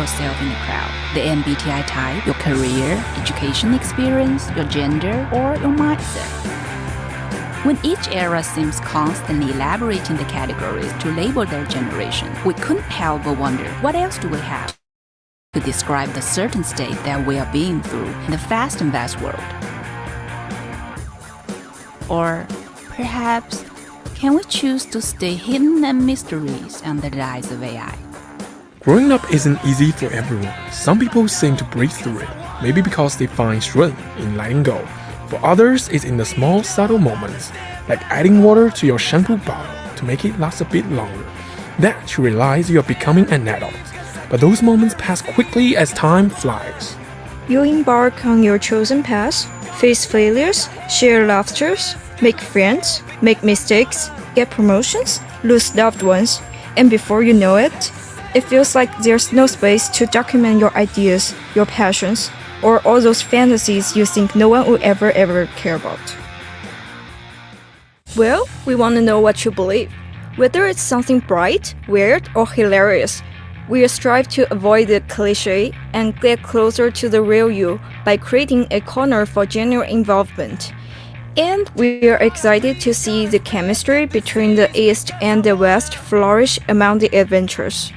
yourself in the crowd, the MBTI type, your career, education experience, your gender, or your mindset. When each era seems constantly elaborating the categories to label their generation, we couldn't help but wonder, what else do we have to describe the certain state that we are being through in the fast and vast world? Or perhaps, can we choose to stay hidden and mysteries under the eyes of AI? Growing up isn't easy for everyone. Some people seem to break through it, maybe because they find strength in letting go. For others, it's in the small, subtle moments, like adding water to your shampoo bottle to make it last a bit longer, that you realize you're becoming an adult. But those moments pass quickly as time flies. You embark on your chosen path, face failures, share laughters, make friends, make mistakes, get promotions, lose loved ones, and before you know it, it feels like there's no space to document your ideas, your passions, or all those fantasies you think no one will ever care about. Well, we want to know what you believe. Whether it's something bright, weird, or hilarious, we strive to avoid the cliché and get closer to the real you by creating a corner for genuine involvement. And we are excited to see the chemistry between the East and the West flourish among the adventurers.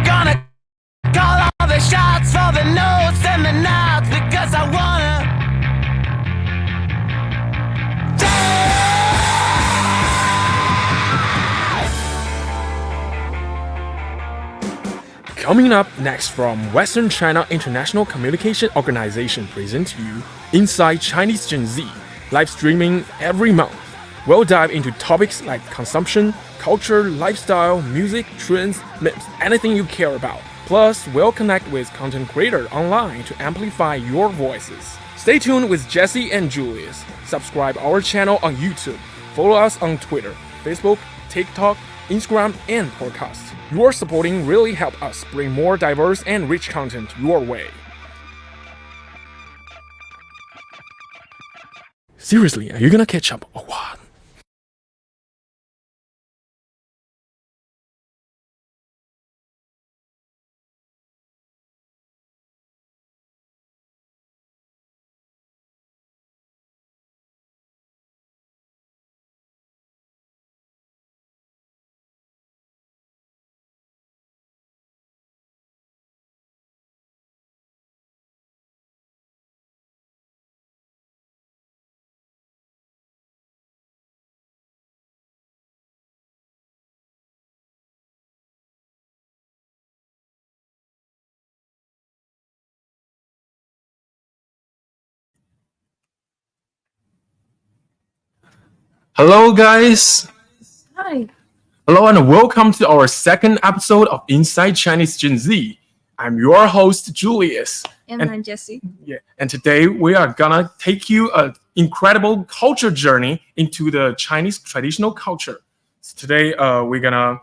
Gonna call all the shots for the notes and the nods because I wanna. Coming up next from Western China International Communication Organization presents you Inside Chinese Gen Z, live streaming every month. We'll dive into topics like consumption, culture, lifestyle, music, trends, memes, anything you care about. Plus, we'll connect with content creators online to amplify your voices. Stay tuned with Jesse and Julius. Subscribe our channel on YouTube. Follow us on Twitter, Facebook, TikTok, Instagram, and podcasts. Your supporting really helps us bring more diverse and rich content your way. Seriously, are you gonna catch up or what? Hello, guys. Hi. Hello, and welcome to our second episode of Inside Chinese Gen Z. I'm your host, Julius. And I'm Jessie. Yeah, and today we are gonna take you an incredible culture journey into the Chinese traditional culture. So today, we're gonna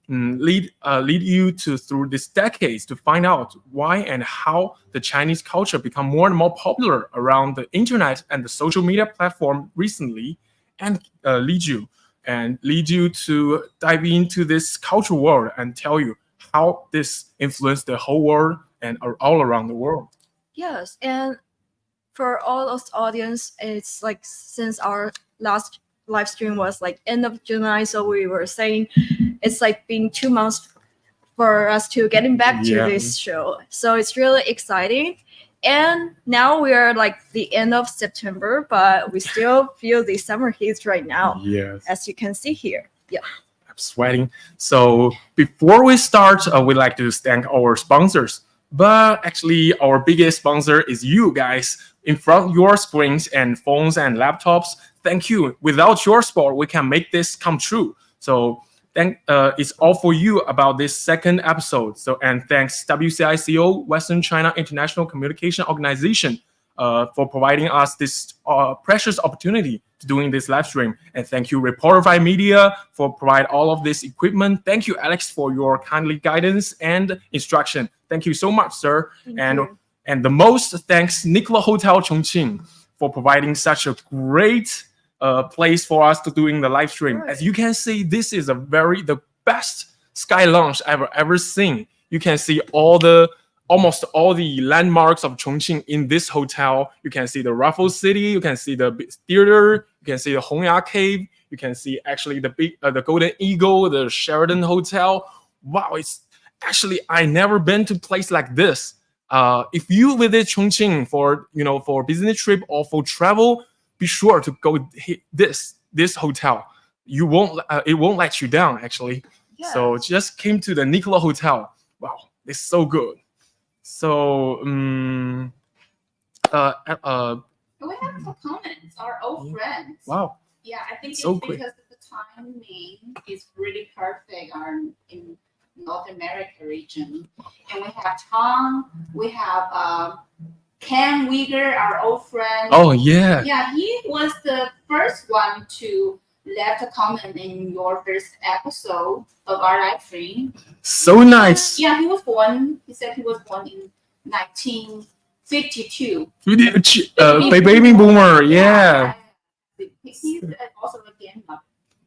lead you through these decades to find out why and how the Chinese culture become more and more popular around the internet and the social media platform recently, and lead you to dive into this cultural world and tell you how this influenced the whole world and all around the world. Yes, and for all of the audience, it's like since our last live stream was like end of July, so we were saying it's like been 2 months for us to getting back to this show. So it's really exciting. And now we are like the end of September, but we still feel the summer heat right now, as you can see here. Yeah. I'm sweating. So before we start, we'd like to thank our sponsors. But actually, our biggest sponsor is you guys in front of your screens and phones and laptops. Thank you. Without your support, we can make this come true. So it's all for you about this second episode. So, and thanks WCICO, Western China International Communication Organization, for providing us this precious opportunity to doing this live stream. And thank you, Reportify Media, for provide all of this equipment. Thank you, Alex, for your kindly guidance and instruction. Thank you so much, sir. And the most thanks, Nicola Hotel Chongqing, for providing such a great place for us to doing the live stream. As you can see, this is the best sky lounge I've ever seen. You can see all the almost all the landmarks of Chongqing in this hotel. You can see the Raffles City, you can see the theater, you can see the Hongya Cave, you can see actually the Golden Eagle, the Sheraton Hotel. Wow, it's actually I never been to a place like this. If you visit Chongqing for business trip or for travel, be sure to go hit this hotel. You won't it won't let you down actually. Yeah. So just came to the Nicola Hotel. Wow, it's so good. So We have some comments. Our old friends. wow, Yeah, I think So it's quick. because the timing is really perfect in North America region. And we have Tom, we have Ken Uyghur, our old friend. oh yeah, Yeah, he was the first one to left a comment in your first episode of our live stream. so nice. Yeah, he said he was born in 1952. Baby boomer, yeah, He's also a gamer.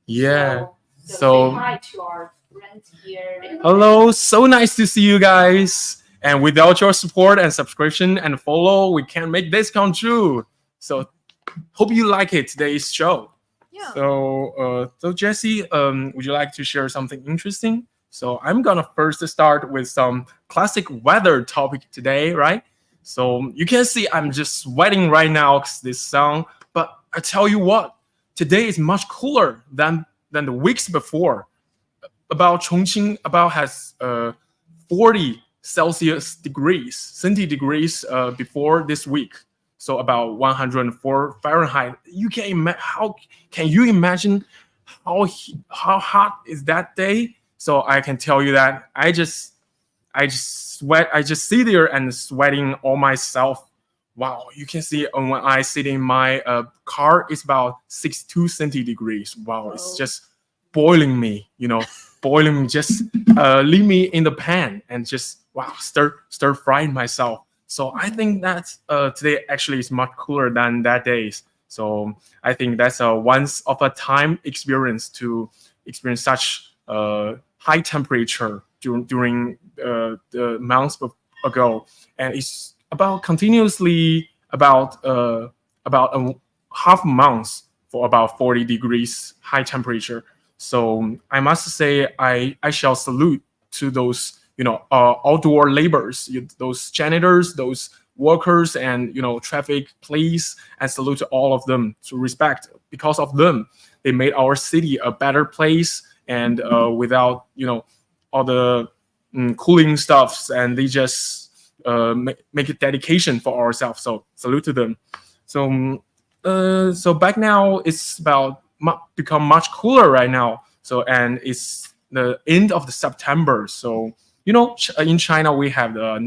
yeah. So So- say hi to our friends here. Hello, so nice to see you guys. And without your support and subscription and follow, we can't make this come true. So hope you like it today's show. Yeah. So Jesse, would you like to share something interesting? So I'm gonna first start with some classic weather topic today, right? So you can see I'm just sweating right now because this sun. But I tell you what, today is much cooler than the weeks before. About Chongqing, has 40 Celsius degrees, centigrades before this week. So about 104 Fahrenheit. You can how can you imagine how hot is that day? So I can tell you that I just sweat. I just sit there and sweating all myself. Wow, you can see when I sit in my car, it's about 62 centigrades. Wow, it's just boiling me. Boiling me. Just leave me in the pan and just stir frying myself. So I think that today actually is much cooler than that days. So I think that's a once of a time experience to experience such high temperature during the months ago, and it's about continuously about a half month for about 40 degrees high temperature. So I must say I shall salute to those outdoor laborers, those janitors, those workers, and traffic police, and salute to all of them to respect. Because of them, they made our city a better place, and without all the cooling stuffs, and they just make a dedication for ourselves. So salute to them. So back now it's about become much cooler right now. So and it's the end of the September. So in China we have the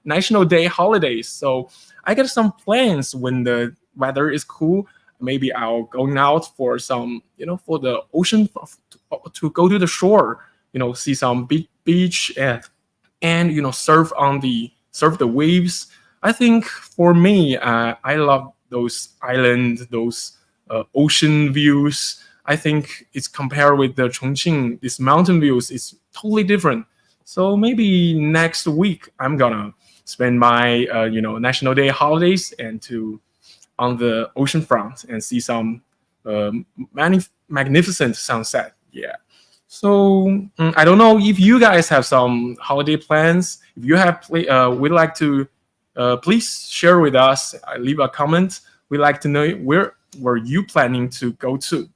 National Day holidays. So I got some plans when the weather is cool. Maybe I'll go out for some, for the ocean, to go to the shore, see some beach and surf the waves. I think for me, I love those island, those ocean views. I think it's compared with the Chongqing, these mountain views, it's totally different. So maybe next week I'm gonna spend my National Day holidays and on the ocean front and see some magnificent sunset. Yeah. So I don't know if you guys have some holiday plans. If you have, we'd like to please share with us. Leave a comment. We'd like to know where were you planning to go to.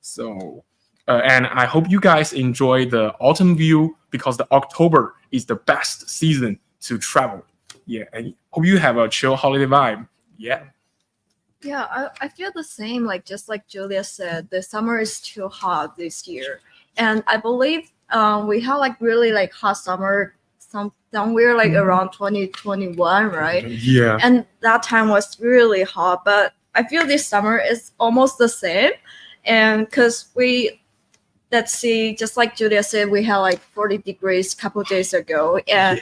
So and I hope you guys enjoy the autumn view, because the October is the best season to travel. Yeah, and hope you have a chill holiday vibe. Yeah. Yeah, I feel the same. Just like Julia said, the summer is too hot this year, and I believe we have really hot summer somewhere around 2021, right? Yeah. And that time was really hot, but I feel this summer is almost the same, and because let's see, just like Julia said, we had 40 degrees a couple days ago, and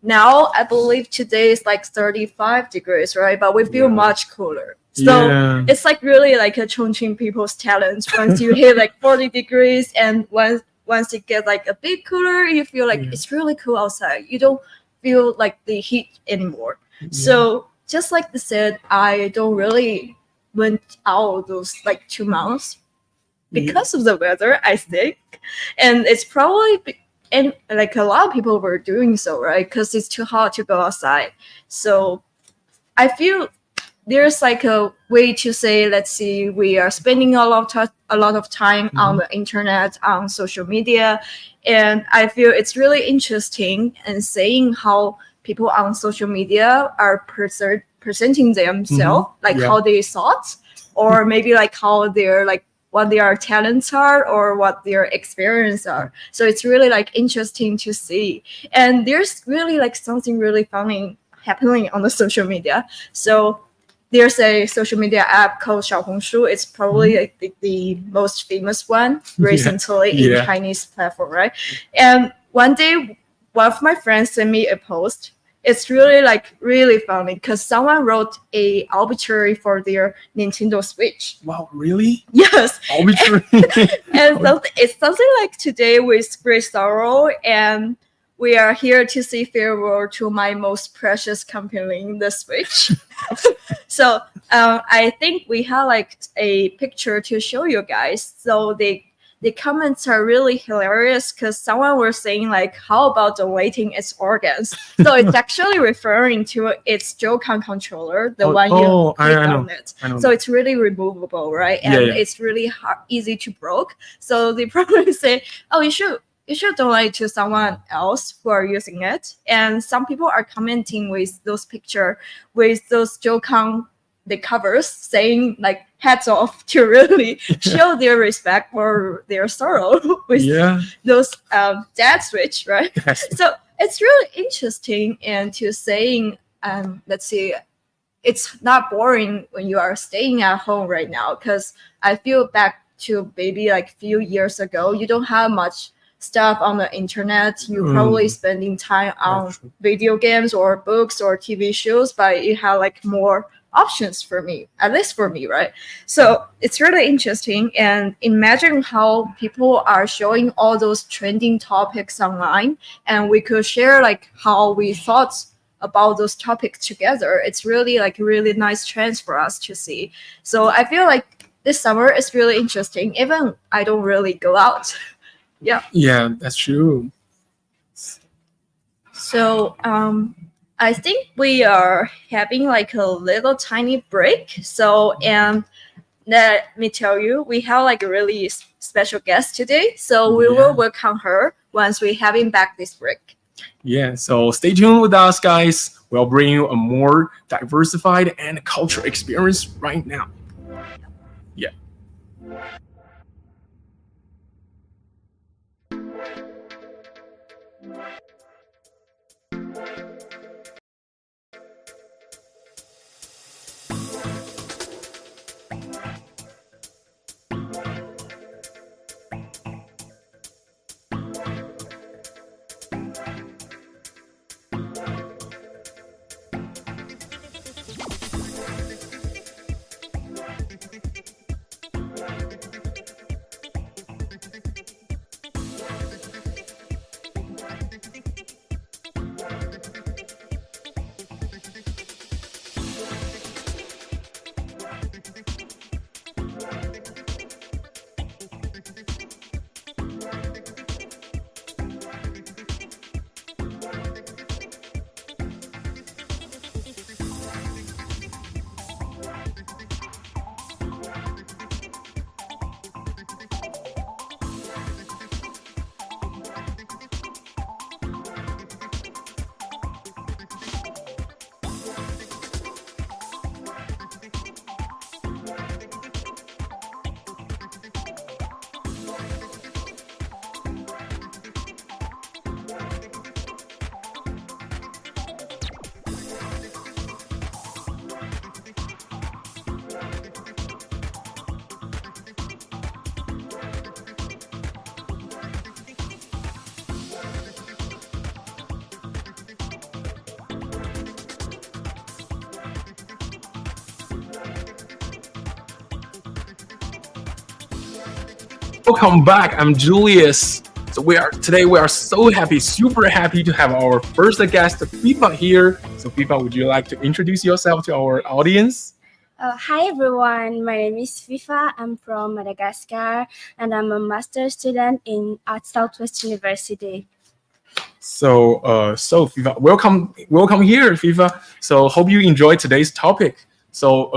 now I believe today is 35 degrees, right? But we feel much cooler. So it's really a Chongqing people's talent. Once you hit 40 degrees, and once it gets a bit cooler, you feel it's really cool outside. You don't feel like the heat anymore. So just like they said, I don't really went out those like 2 months because of the weather, I think. And it's probably and like a lot of people were doing so, right? Because it's too hot to go outside. So I feel there's like a way to say, let's see, we are spending a lot of time on the internet, on social media, and I feel it's really interesting and saying how people on social media are presenting themselves, like how they thought, or maybe like how they're like what their talents are or what their experience are. So it's really like interesting to see, and there's really like something really funny happening on the social media. So there's a social media app called 小红书. It's probably like the most famous one recently in Chinese platform, right? And one day, one of my friends sent me a post. It's really funny because someone wrote a obituary for their Nintendo Switch. Wow, really? Yes. Obituary. And it's something like, today with great sorrow, and we are here to say farewell to my most precious companion, the Switch. So I think we have like a picture to show you guys. So the comments are really hilarious because someone was saying like, how about donating its organs? So it's actually referring to its Joy-Con controller, the one you click on it. So it's really removable, right? And it's really easy to break. So they probably say, oh, you should donate to someone else who are using it. And some people are commenting with those picture with those Joy-Con, the covers, saying like hats off, to really show their respect or their sorrow with those dead Switch, right? So it's really interesting, and to saying, let's see, it's not boring when you are staying at home right now, because I feel back to maybe like a few years ago, you don't have much stuff on the internet. You're probably spending time on video games or books or TV shows, but you have like more options for me, at least for me, right? So it's really interesting, and imagine how people are showing all those trending topics online, and we could share like how we thought about those topics together. It's really like a really nice trend for us to see. So I feel like this summer is really interesting, even I don't really go out. Yeah, that's true. So I think we are having like a little tiny break. So, and let me tell you, we have like a really special guest today. So we will welcome her once we having back this break. Yeah, so stay tuned with us, guys. We'll bring you a more diversified and cultural experience right now. Yeah. Welcome back. I'm Julius. So today we are so happy, super happy to have our first guest, FIFA, here. So FIFA, would you like to introduce yourself to our audience? Hi everyone, my name is FIFA. I'm from Madagascar and I'm a master's student in at Southwest University. So FIFA, welcome here, FIFA. So hope you enjoyed today's topic. So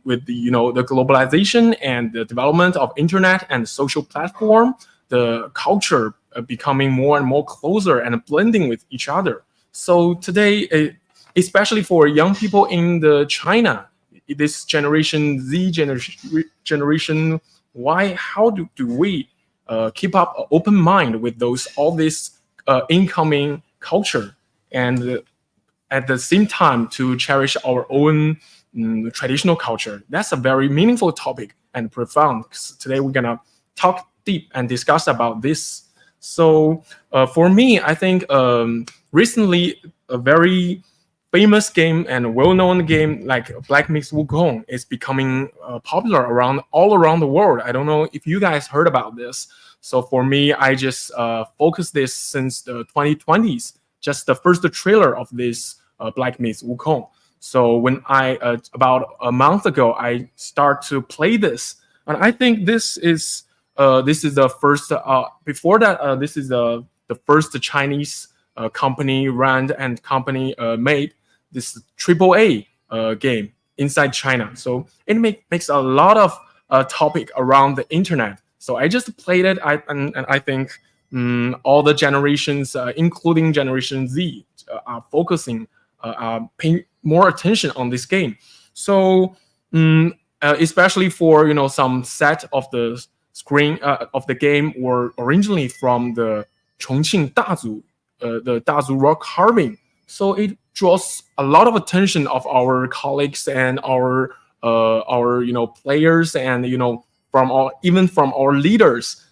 with the globalization and the development of internet and social platform, the culture becoming more and more closer and blending with each other. So today, especially for young people in the China, this generation Z generation Y, how do we keep up an open mind with all this incoming culture, and at the same time to cherish our own traditional culture? That's a very meaningful topic and profound. Today we're gonna talk deep and discuss about this. So for me, I think recently a very famous game and well-known game like Black Myth Wukong is becoming popular all around the world. I don't know if you guys heard about this. So for me, I just focused this since the 2020s, just the first trailer of this Black Myth Wukong. So when I about a month ago, I start to play this, and I think this is the first. Before that, this is the first Chinese company made this AAA game inside China. So it makes a lot of topic around the internet. So I just played it, and I think all the generations, including Generation Z, are focusing, paying more attention on this game. So especially for some set of the screen of the game were originally from the Chongqing Dazu, the Dazu rock carving. So it draws a lot of attention of our colleagues and our players, and even from our leaders.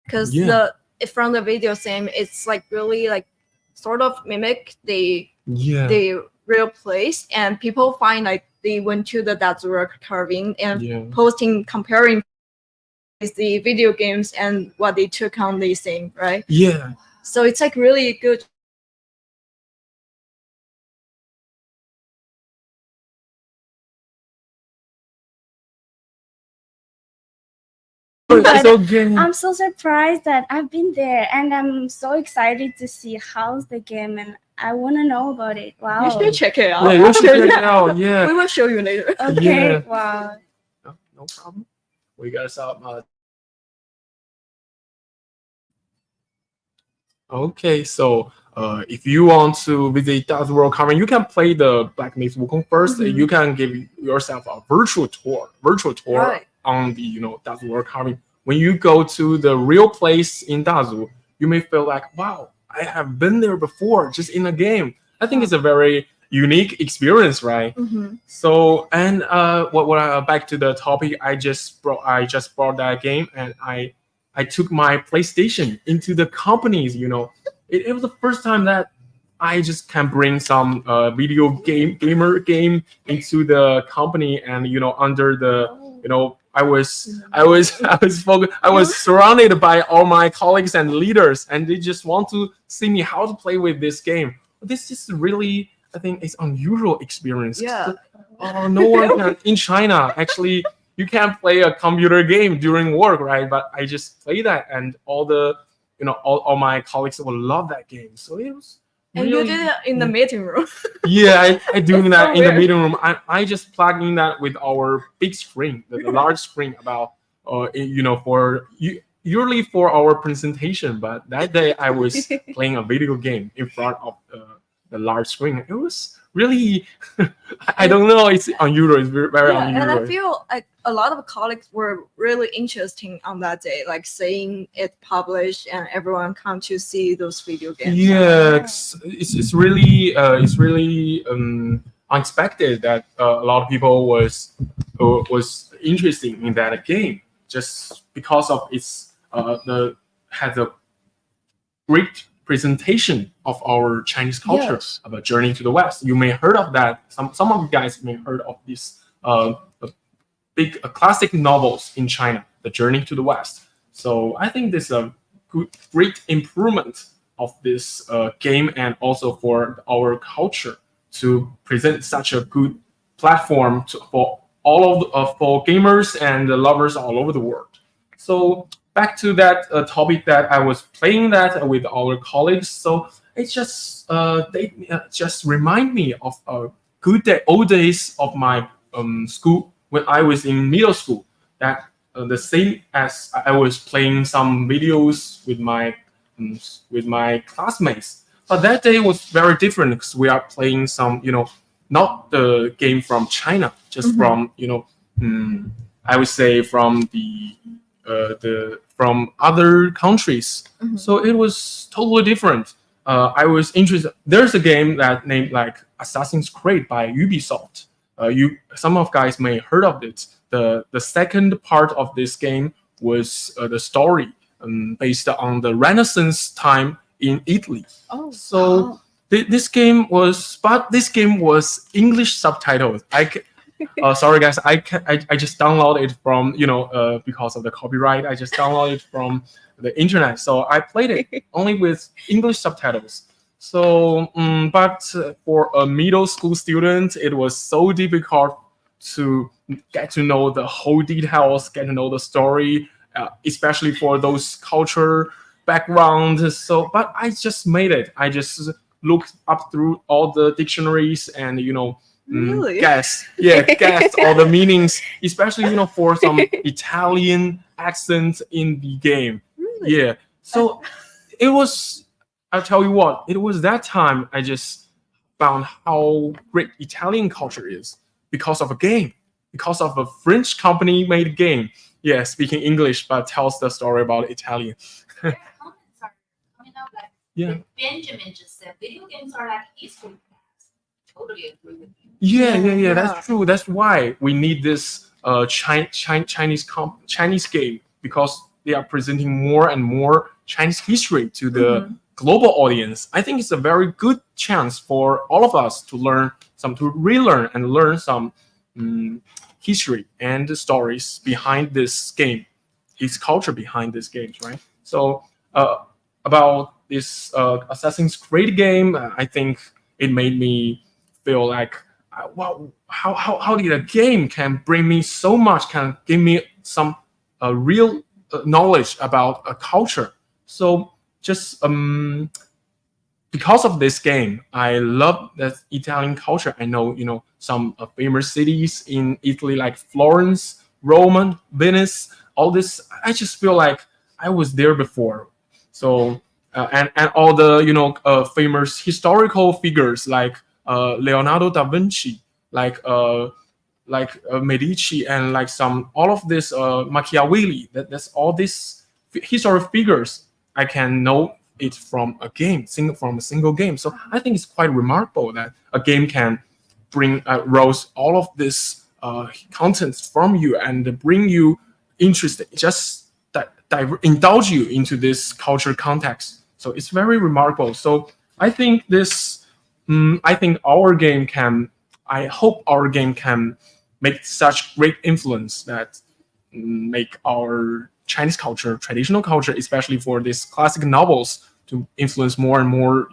Because Yeah. from the video game, it's like really like sort of mimic the real place, and people find like they went to the Datsura carving and posting, comparing the video games and what they took on this thing, right? Yeah. So it's like really good. But So game. I'm so surprised that I've been there and I'm so excited to see how's the game and I want to know about it. Wow. You should check it out. Yeah, you should check it out. Yeah. We will show you later. Okay, Yeah. wow. No problem. We got some. Okay, so if you want to visit Dazu World Carving, you can play the Black Myth Wukong 1st. You can give yourself a virtual tour Right. on the Dazu World Carving. When you go to the real place in Dazu, you may feel like, wow, I have been there before, just in a game. I think it's a very unique experience, right? So, and back to the topic, I just brought that game, and I took my PlayStation into the companies. It was the first time that I just can bring some video gamer game into the company, and under the I was surrounded by all my colleagues and leaders, and they just want to see me how to play with this game. This is really, I think, it's unusual experience. Yeah. No one can in China actually. You can't play a computer game during work, right? But I just play that, and all all my colleagues will love that game. So it was. And really, you did it in the meeting room. Yeah, I doing that so in the weird. meeting room. I just plug in that with our big screen, the large screen, about for usually for our presentation. But that day I was playing a video game in front of the large screen. It was really, I don't know. It's unusual. It's very Yeah, and I unusual. feel like a lot of colleagues were really interesting on that day, like seeing it published and everyone come to see those video games. Yeah, it's really unexpected that a lot of people was interested in that game just because of its the had a great presentation of our Chinese culture Yes. about Journey to the West. You may heard of that. Some of you guys may heard of these big classic novels in China, The Journey to the West. So I think this is a great improvement of this game and also for our culture to present such a good platform for all of for gamers and lovers all over the world. So back to that topic that I was playing that with our colleagues. So it just they just remind me of a old days of my school when I was in middle school. That the same as I was playing some videos with my classmates. But that day was very different because we are playing some, not the game from China, just from, I would say from the from other countries. So it was totally different. I was interested. There's a game that named like Assassin's Creed by Ubisoft. Some of guys may heard of it. The second part of this game was the story based on the Renaissance time in Italy. Oh, So this game was English subtitles. Sorry guys, I just downloaded it from because of the copyright. I just downloaded it from the internet, so I played it only with English subtitles. So, but for a middle school student, it was so difficult to get to know the whole details, get to know the story, especially for those culture background. So, but I just made it. I just looked up through all the dictionaries and really? guess all the meanings, especially for some Italian accent in the game. Really? Yeah. So it was. I'll tell you what. It was that time I just found how great Italian culture is because of a game, because of a French company made game. Yeah, speaking English but tells the story about Italian. Their comments are coming out like Yeah. Benjamin just said. Video games are like history class. Totally agree with you. Yeah. That's true. That's why we need this Chinese game because they are presenting more and more Chinese history to the global audience. I think it's a very good chance for all of us to relearn and learn some history and the stories behind this game, its culture behind these games, right? So about this Assassin's Creed game, I think it made me feel like, wow, how did a game can bring me so much, can give me some real knowledge about a culture. So just because of this game, I love the Italian culture. I know some famous cities in Italy like Florence, Rome, Venice. All this, I just feel like I was there before. So and all the famous historical figures like Leonardo da Vinci, like Medici, and like all of this Machiavelli. That's all these historical figures. I can know it from a game, from a single game. So I think it's quite remarkable that a game can bring rouse all of this contents from you and bring you interested, just indulge you into this culture context. So it's very remarkable. So I think I hope our game can make such great influence that make our Chinese culture, traditional culture, especially for these classic novels, to influence more and more.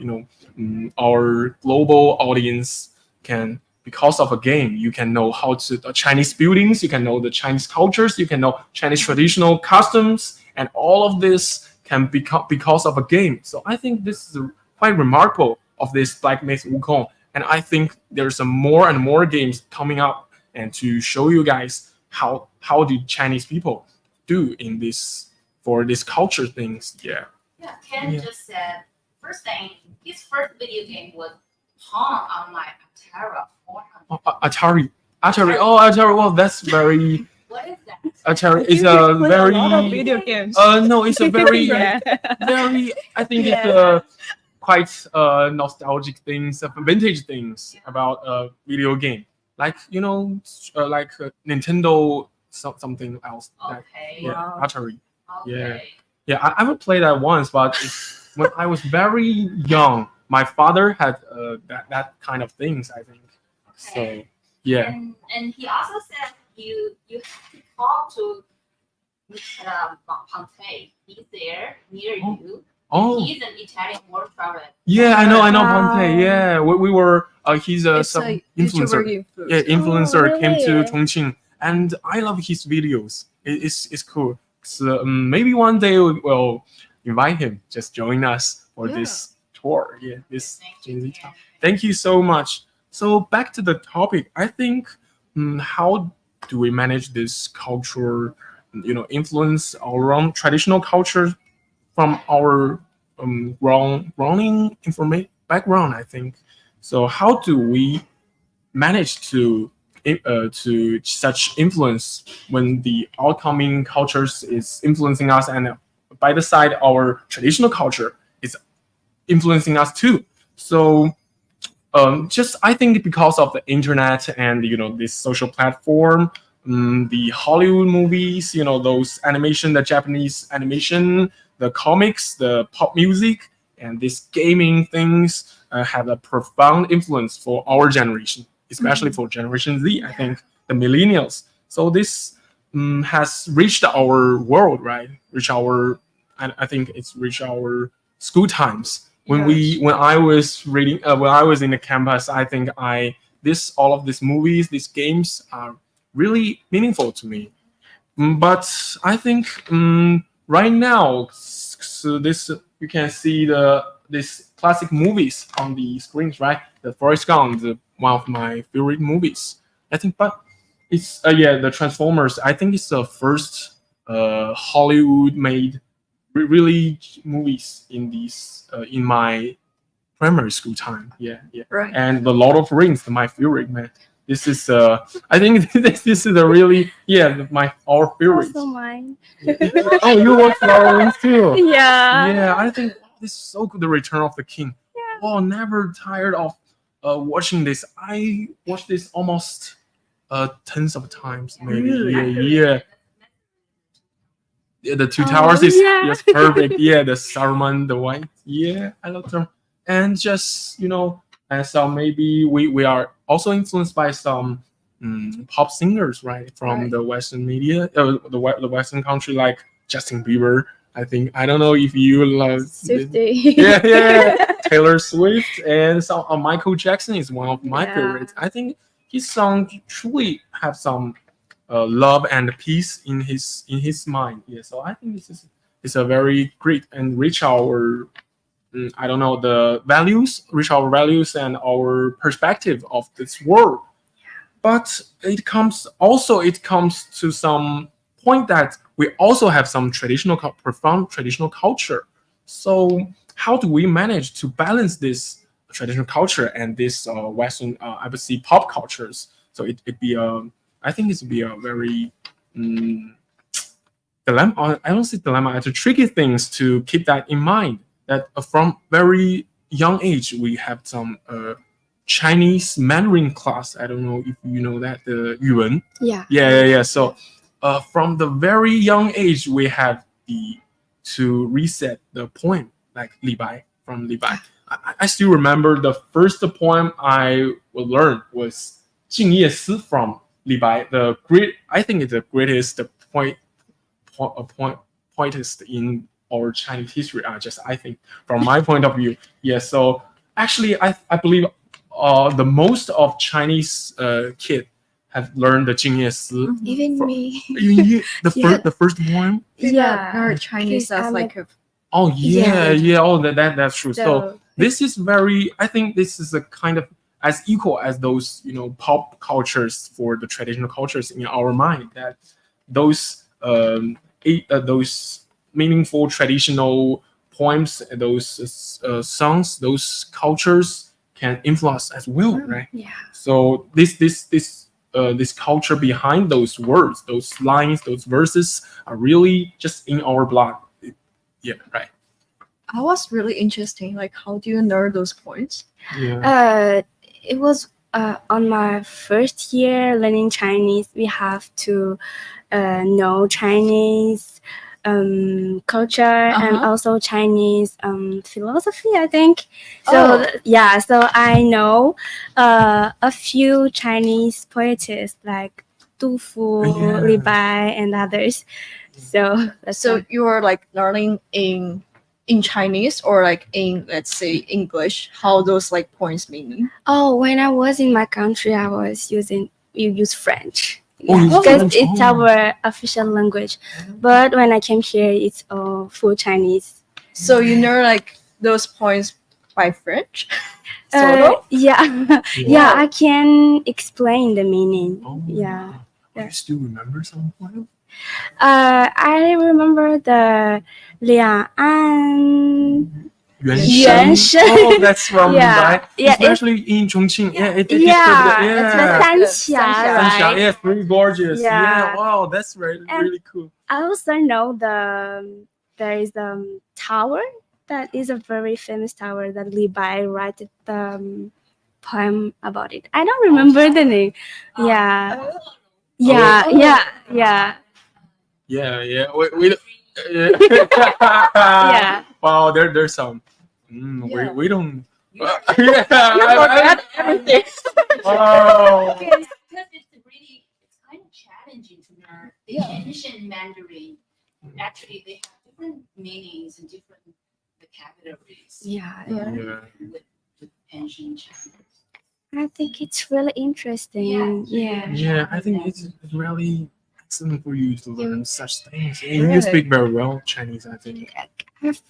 Our global audience can, because of a game, you can know how to the Chinese buildings, you can know the Chinese cultures, you can know Chinese traditional customs, and all of this can become because of a game. So I think this is quite remarkable of this Black Myth Wukong, and I think there's more and more games coming up and to show you guys how do Chinese people do in this for this culture things. Yeah, Ken just said first thing his first video game was Pong on my Atari 400. Atari. Oh, Atari. Well, that's very. What is that? Atari is You a play very. a lot of video games. No, it's a very, Yeah. very. I think it's quite nostalgic things, vintage things about video game, like like Nintendo, something else. Okay. Yeah, Wow. Atari. Okay. Yeah, I would play that once, but when I was very young, my father had that kind of things, I think. So yeah. And he also said you have to talk to Mr. Ponte. He's there near you. Oh. He's an Italian world traveler. Yeah, I know Wow. Ponte. Yeah, we were. He's It's some a influencer. YouTuber influencer. Yeah, influencer came to really? Chongqing, and I love his videos. It's cool. So maybe one day we'll invite him. Just join us for Yeah. this tour. Yeah, this Thank Gen Z you. tour. Thank you so much. So back to the topic. I think how do we manage this culture, influence our own traditional culture from our grounding background, I think. So how do we manage to such influence when the outcoming cultures is influencing us, and by the side our traditional culture is influencing us too? So just I think because of the internet and this social platform, the Hollywood movies, those animation, the Japanese animation, the comics, the pop music, and these gaming things have a profound influence for our generation, especially for Generation Z. I think the millennials. So this has reached our world, right? I think it's reached our school times. When I was reading, when I was in the campus, I think all of these movies, these games are really meaningful to me. But I think right now, so this you can see these classic movies on the screens, right? The Forrest Gump, one of my favorite movies. I think, but it's the Transformers. I think it's the first Hollywood made really movies in my primary school time. Yeah. Right. And the Lord of the Rings, my favorite, man. This is I think this is a really our favorite. Also mine. Oh, you watch Lord of the Rings too? Yeah. Yeah, I think this is so good. The Return of the King. Yeah. Oh, never tired of watching this. I watched this almost tens of times, maybe. Really? Yeah. Yeah, the two towers is yeah. yes perfect. Yeah, the Saruman, the white. Yeah, I love them. And just and so maybe we are also influenced by some pop singers, right, from Right. the Western media, the Western country, like Justin Bieber. I don't know if you love. Swiftie. Yeah. Taylor Swift and some Michael Jackson is one of my Yeah. favorites. I think his songs truly have some love and peace in his mind. Yeah, so I think this is a very great and reach our I don't know reach our values and our perspective of this world. But it comes to some point that we also have some profound traditional culture. So how do we manage to balance this traditional culture and this Western, I would say, pop cultures? So I think this would be a very dilemma. I don't say dilemma. It's a tricky things to keep that in mind. That from very young age we have some Chinese Mandarin class. I don't know if you know that, the 语文. Yeah. Yeah. So from the very young age we have to reset the poem, like Li Bai, from Li Bai. I still remember the first poem I will learn was 静夜思 from Li Bai. I think it's the greatest poetist in our Chinese history. I think from my point of view. Yeah. So actually, I believe the most of Chinese kid have learned the 静夜思. Even me. The first poem. Yeah. Our Chinese Because as I'm like a Oh yeah. Yeah. Oh, that's true. So this is I think this is a kind of as equal as those pop cultures for the traditional cultures in our mind. That those meaningful traditional poems, those songs, those cultures can influence as well, right? Yeah. So this culture behind those words, those lines, those verses are really just in our blood. Yeah, right. I was really interesting. Like, how do you learn those points? Yeah. It was on my first year learning Chinese. We have to know Chinese culture and also Chinese philosophy, I think. So so I know a few Chinese poets like Du Fu, Yeah. Li Bai, and others. So So you were like learning in Chinese or like in, let's say, English, how those like points meaning? when I was in my country, we use French. Oh, you use because French. it's Oh. our official language. But when I came here, it's full Chinese. So you know like those points by French? Sort of? Yeah, I can explain the meaning. Oh. Yeah. Do you still remember some of them? I remember the 两岸 Yuan Shen. Oh, that's from Yeah. Dubai. Yeah, Especially in Chongqing. Yeah, it's Yeah, That's the right. Sanxia, Sanxia. right? Sanxia, yeah, very gorgeous. Yeah. Yeah. Wow, that's really, And- really cool. I also know there is tower that is a very famous tower that Li Bai wrote the poem about it. I don't remember the name. Yeah. Yeah, Oh. yeah. Yeah. We Yeah. Wow, there's some. Yeah. We don't. You forget everything. Wow. Because it's kind of challenging to learn the Yeah. ancient Mandarin. Actually, they have different meanings and different vocabularies. Yeah. Yeah. With ancient Chinese. I think it's really interesting. Yeah. Yeah, I think it's really excellent for you to learn such things. And you Really? speak very well Chinese, I think.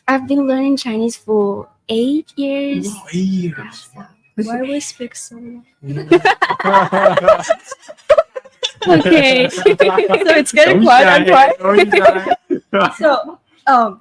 I've been learning Chinese for 8 years. Wow, 8 years. Why we speak so long? Okay. So it's getting Don't quiet shy, and quiet. don't shy. So,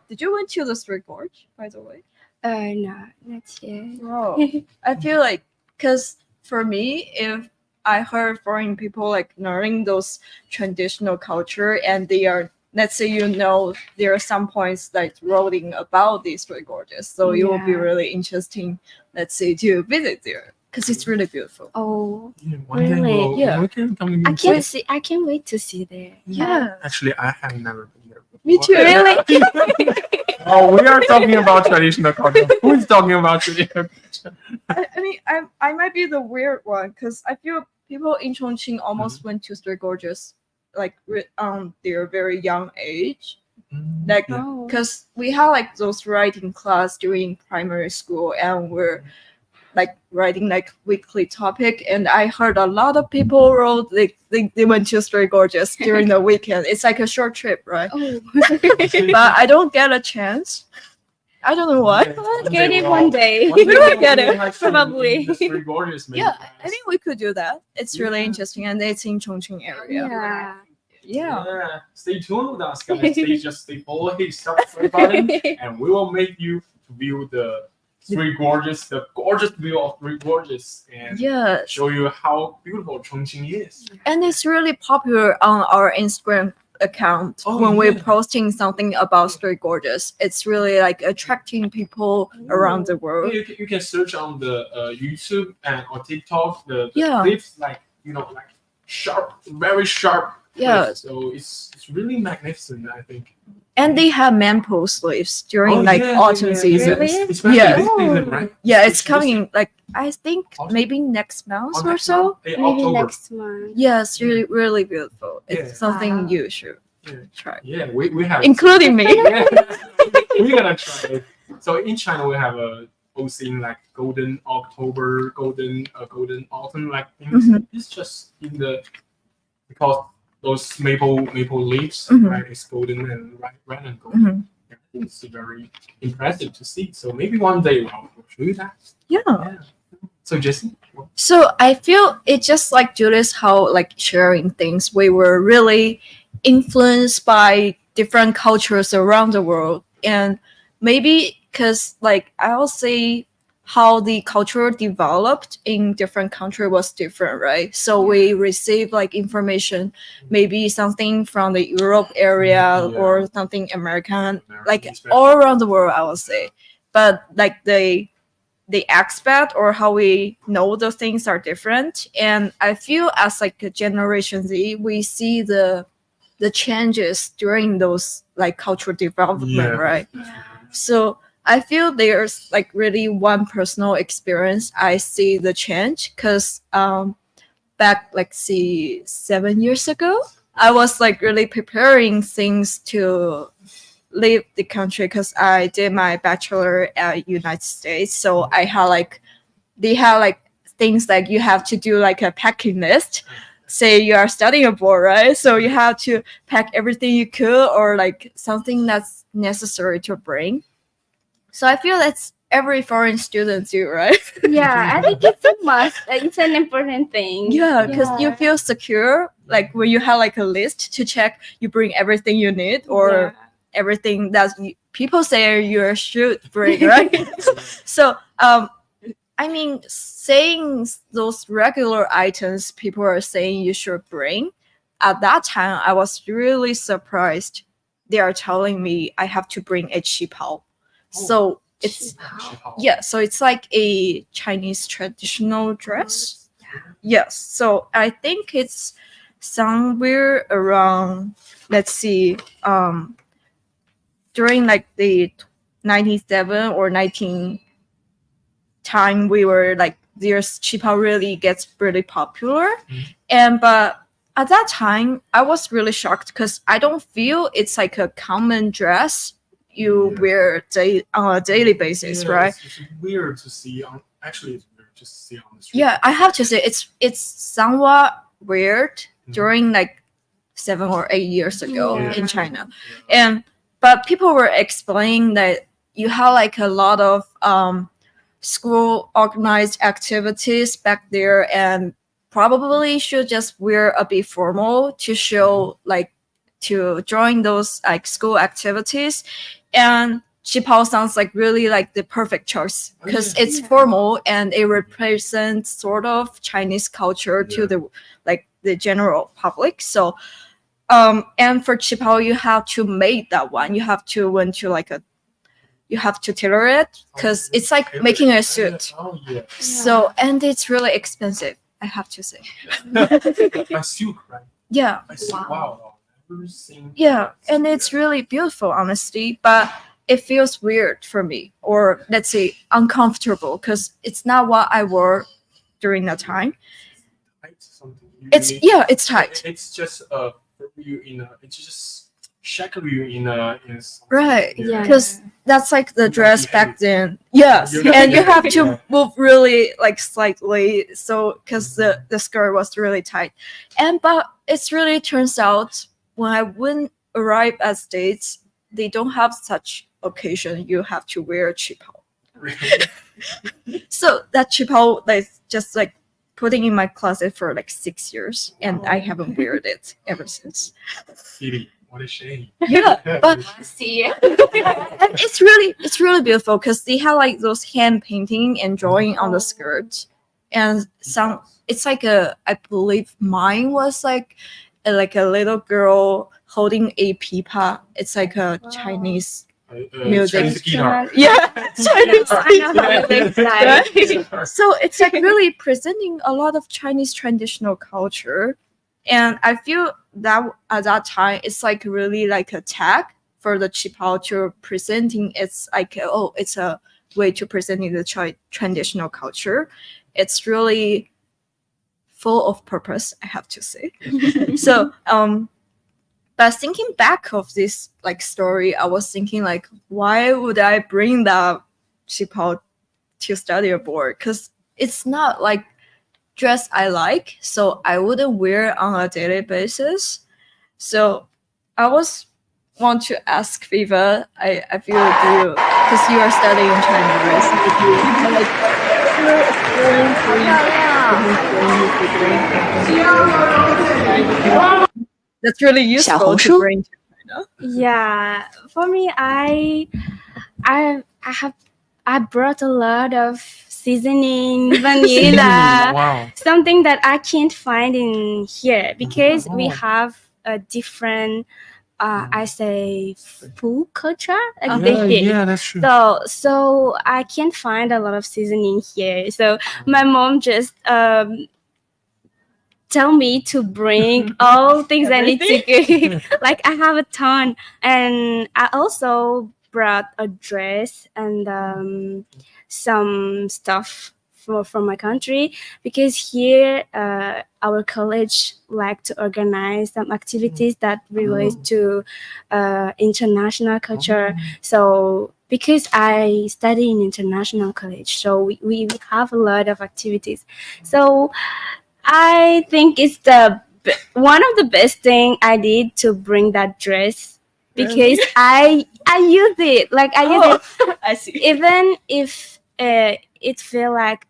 did you went to the Street Gorge, by the way? No, not yet. Wow. I feel like, because for me, if I heard foreign people like learning those traditional culture and they are, let's say, there are some points like writing about these Street Gorges, so it will be Yeah. really interesting, let's say, to visit there because it's really beautiful. Oh, Yeah, one day Really? Yeah. we can come I and can't visit. see. I can't wait to see there. Yeah. Actually, I have never been there before. Me too. Really? Oh, we are talking about traditional culture. Who is talking about traditional culture? I mean, I might be the weird one because I feel people in Chongqing almost went to Street Gorges like their very young age. Like, Yeah. Oh. because we had like those writing class during primary school and we're like writing like weekly topic, and I heard a lot of people wrote they went to Street Gorges during the weekend. It's like a short trip, right? Oh. But I don't get a chance. I don't know why. I'll get it one day. We will get it, probably. Very gorgeous, maybe. Yeah, I think we could do that. It's really interesting, and it's in Chongqing area. Yeah. Yeah. Stay tuned with us, guys. Stay follow, hit subscribe button, and we will make you view the gorgeous view of Three Gorges, and Yeah, show you how beautiful Chongqing is. and it's really popular on our Instagram account Oh, when we're yeah. posting something about Street Gorges. It's really like attracting people around the world. You can search on the YouTube and or TikTok the Yeah. clips, like like sharp, very sharp. Yeah. clips. So it's really magnificent, I think. And they have manpo sleeves during Oh, like yeah, autumn yeah, season. Really? Especially Yeah. this season, right? Yeah, it's Especially coming like I think Autumn? maybe next month this- or next so. month, Maybe October. next month. Yeah, it's really beautiful. It's Yeah. something Wow. you should Yeah. try, Yeah, we have including me. Yeah. We're gonna try it. So in China, we have a scene like golden October, golden autumn, like things. Mhm. It's just in the because those maple leaves, Mhm. right? It's golden and red and golden. Mhm. It's very impressive to see. So maybe one day I'll show you that. Yeah. Yeah. So Jesse, So I feel it just like Julius how like sharing things we were really influenced by different cultures around the world, and maybe because like I'll say how the culture developed in different country was different, right? So we receive like information, maybe something from the Europe area or something American, like all around the world, I would say. But like the aspect or how we know those things are different. And I feel as like a Generation Z, we see the changes during those like cultural development, right? So I feel there's like really one personal experience I see the change because back like 7 years ago, I was like really preparing things to leave the country because I did my bachelor at United States. So I had like they have like things like you have to do like a packing list. Say you are studying abroad, right? So you have to pack everything you could or like something that's necessary to bring. So I feel that's every foreign student do, right? Yeah, I think it's a must. It's an important thing. Yeah, because you feel secure like when you have like a list to check, you bring everything you need or everything that people say you should bring, right? So I mean, saying those regular items people are saying you should bring, at that time I was really surprised. They are telling me I have to bring a qipao. So it's so it's like a Chinese traditional dress. Yes. So I think it's somewhere around, let's see, during like the 97 or 19 time we were like there's qipao really gets pretty popular. And but at that time I was really shocked because I don't feel it's like a common dress you wear on a daily basis, right? It's weird to see on. Actually, it's weird to see on the street. Yeah, I have to say it's somewhat weird during like 7 or 8 years ago in China, and but people were explaining that you have like a lot of school organized activities back there, and probably should just wear a bit formal to show like to join those like school activities. And qipao sounds like really like the perfect choice because it's formal and it represents sort of Chinese culture to the general public. So and for qipao you have to make that one. You have to went to like a you have to tailor it because it's like making a suit. So and it's really expensive, I have to say. A silk, right? Yeah. Wow. Yeah, and it's really beautiful, honestly, but it feels weird for me, or let's say uncomfortable, because it's not what I wore during that time. It's tight. It's just you in a. It's just shackle you in a. Right. Yeah. Because that's like the dress back then. Yes, and you have to move really like slightly, so because the skirt was really tight, and but it's really turns out. When I wouldn't arrive at States, they don't have such occasion. You have to wear a qipao. So that qipao, like just like putting in my closet for like 6 years, and I haven't wear it ever since. What a shame. Yeah, but see, and it's really beautiful because they have like those hand painting and drawing on the skirt, and some. It's like I believe mine was like a little girl holding a pipa. It's like a Chinese music. Chinese guitar. Yeah, Chinese guitar. So it's like really presenting a lot of Chinese traditional culture, and I feel that at that time it's like really like a tag for the qipao to presenting. It's like it's a way to presenting the traditional culture. It's really full of purpose, I have to say. So but thinking back of this like story, I was thinking like, why would I bring that qipao to study abroad? Because it's not like dress I like, so I wouldn't wear it on a daily basis. So I was want to ask Viva, I feel you because you are studying in China, right? So that's really useful to bring to China. Yeah, for me, I I brought a lot of seasoning, Seasoning, vanilla, wow. something that I can't find in here because we Oh. have a different, I say, food culture. Like Yeah, they yeah, that's true. So I can't find a lot of seasoning here. So my mom just tell me to bring all things I need to cook. Like I have a ton, and I also brought a dress and some stuff from my country because here our college like to organize some activities that relate to international culture. So because I study in international college, so we have a lot of activities. So I think it's one of the best thing I did to bring that dress because I use it like I use it I see. even if it feel like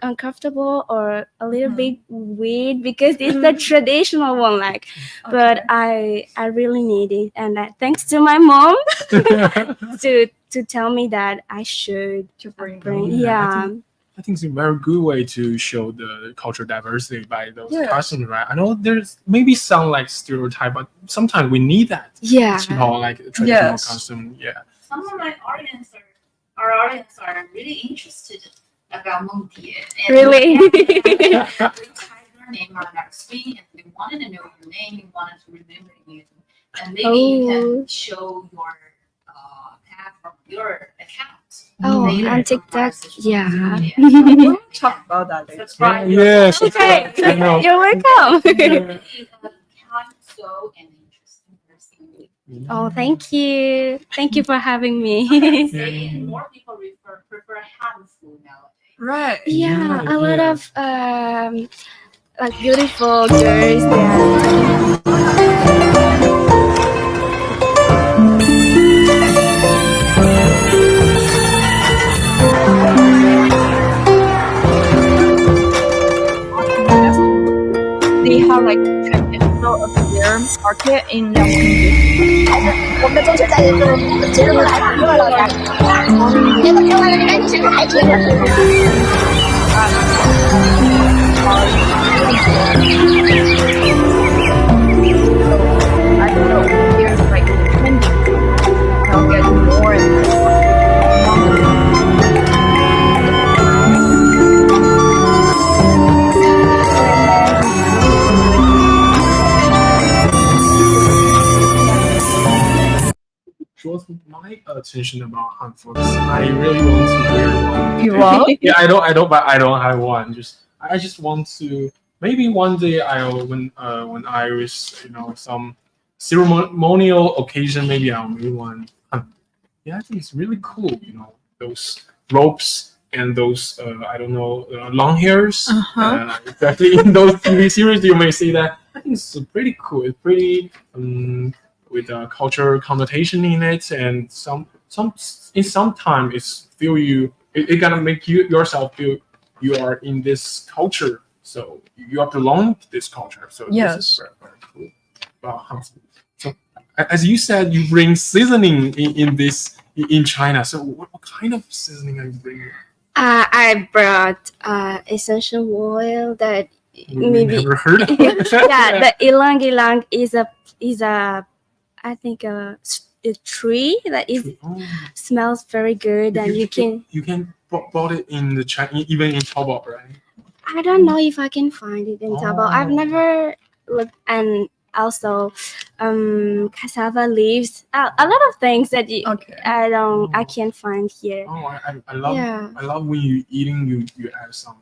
uncomfortable or a little bit weird because it's the traditional one like but I really need it and thanks to my mom to tell me that I should bring yeah. I think it's a very good way to show the cultural diversity by those Yes. costumes, right? I know there's maybe some like stereotype, but sometimes we need that. Yeah. You know, like traditional Yes. costume. Yeah. Some of my our audience are really interested about Meng Die. And Really? we type your name on our screen, and we wanted to know your name. We wanted to remember you, and maybe you can show your path from your account. Oh, later on from TikTok, our social yeah. media. We'll talk about that later. Subscribe. Yes. Okay, I know. you're welcome. Kind so an interesting person. Oh, thank you. Thank you for having me. Saying more people prefer Han food nowadays. Right. Yeah, Yeah, a lot yeah. of like beautiful girls there. They have like traditional affair market in Chongqing. 我们的中秋佳节就节日都来挺热闹的，那个另外那边其实还挺热闹的。I don't know. There's like trending. Now getting more and more. Draws my attention about Han because I really want to wear one. You want? Yeah, I don't, but I don't have one. I just want to. Maybe one day when I was some ceremonial occasion, maybe I'll make one. Yeah, I think it's really cool. Those ropes and those I don't know long hairs. Exactly in those TV series, you may see that. I think it's pretty cool. It's pretty with a cultural connotation in it, and some time it's feel it gonna make you yourself feel you are in this culture, so you have to belong to this culture. So Yes. this is very, very cool about Hanzi. So as you said, you bring seasoning in China. So what kind of seasoning are you bringing? I brought essential oil that maybe Never heard of it. yeah, the ilang ilang is a I think a tree that smells very good and you can bought it in the China, even in Taobao, right? I don't know if I can find it in Taobao. I've Oh. never looked and also cassava leaves a lot of things that Okay. I can't find here. Oh, I love Yeah. I love when you eating you add some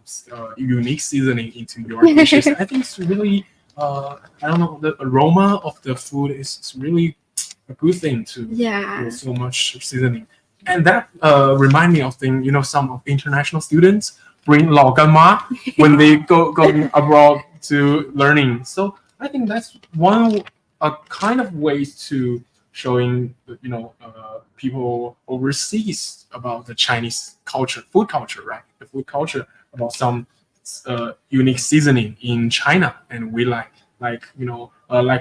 unique seasoning into your dishes. I think it's really I don't know, the aroma of the food is really a good thing to Yeah. with so much seasoning. And that remind me of thing, some of international students bring lao gan ma when they go abroad to learning. So I think that's one a kind of ways to showing people overseas about the Chinese culture, food culture, right? The food culture about some unique seasoning in China, and we like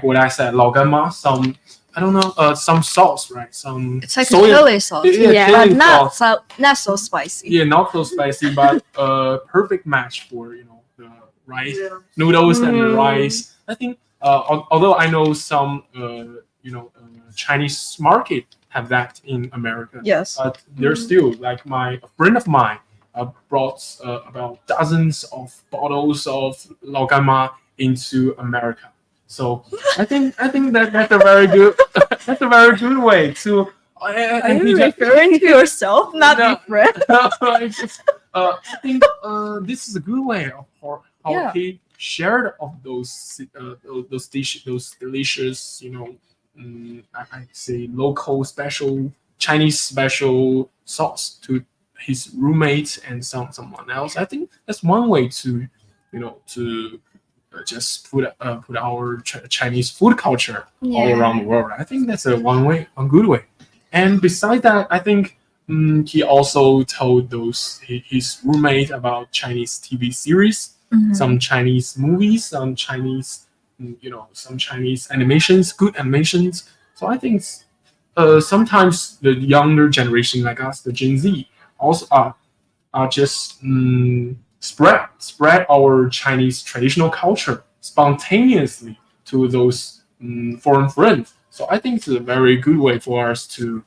what I said, lao gan ma, some I don't know, some sauce, right? Some It's like a soy, chili sauce, Yeah. but chili not sauce. not so spicy. Yeah, not so spicy, but perfect match for the rice noodles and the rice. I think although I know some Chinese market have that in America, Yes. but there's still like a friend of mine brought about dozens of bottles of laogama into America. So I think that's a very good that's a very good way to. Are you referring to yourself, not No. your friend? It's just, I think this is a good way of how Yeah. he shared of those dishes, those delicious, I say local special Chinese special sauce to his roommate and someone else. I think that's one way to, to just put our Chinese food culture all around the world. I think that's one good way. And besides that, I think he also told his roommate about Chinese TV series, some Chinese movies, some Chinese, some Chinese animations, good animations. So I think sometimes the younger generation like us, the Gen Z, also are just spread our Chinese traditional culture spontaneously to those foreign friends. So I think it's a very good way for us to,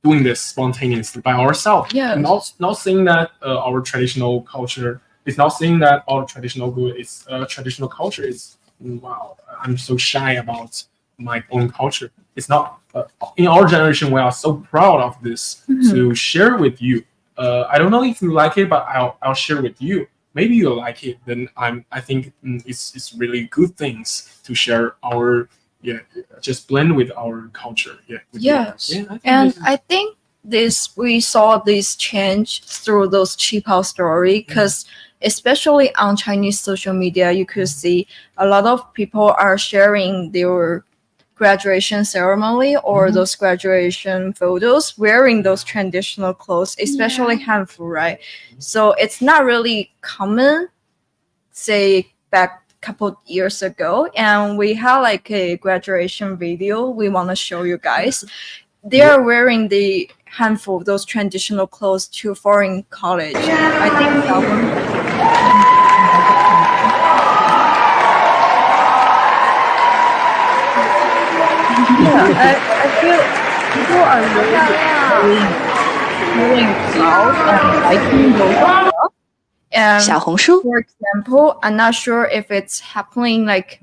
doing this spontaneously by ourselves. Yes. Not saying that our traditional culture is not saying that our traditional good is traditional culture is wow. I'm so shy about my own culture. It's not. In our generation, we are so proud of this to share with you. I don't know if you like it, but I'll share with you. Maybe you like it, then I think it's really good things to share our just blend with our culture. Yeah. with you. Yes. Yeah, I think And this is- I think we saw this change through those Qipao story because especially on Chinese social media, you could see a lot of people are sharing their graduation ceremony or those graduation photos wearing those traditional clothes, especially Hanfu, right? So it's not really common, say back couple years ago, and we have like a graduation video we want to show you guys. They are wearing the handful of those traditional clothes to foreign college. I think that one. Yeah, I feel people are really feeling proud and liking those stuff. And 小红书 for example, I'm not sure if it's happening like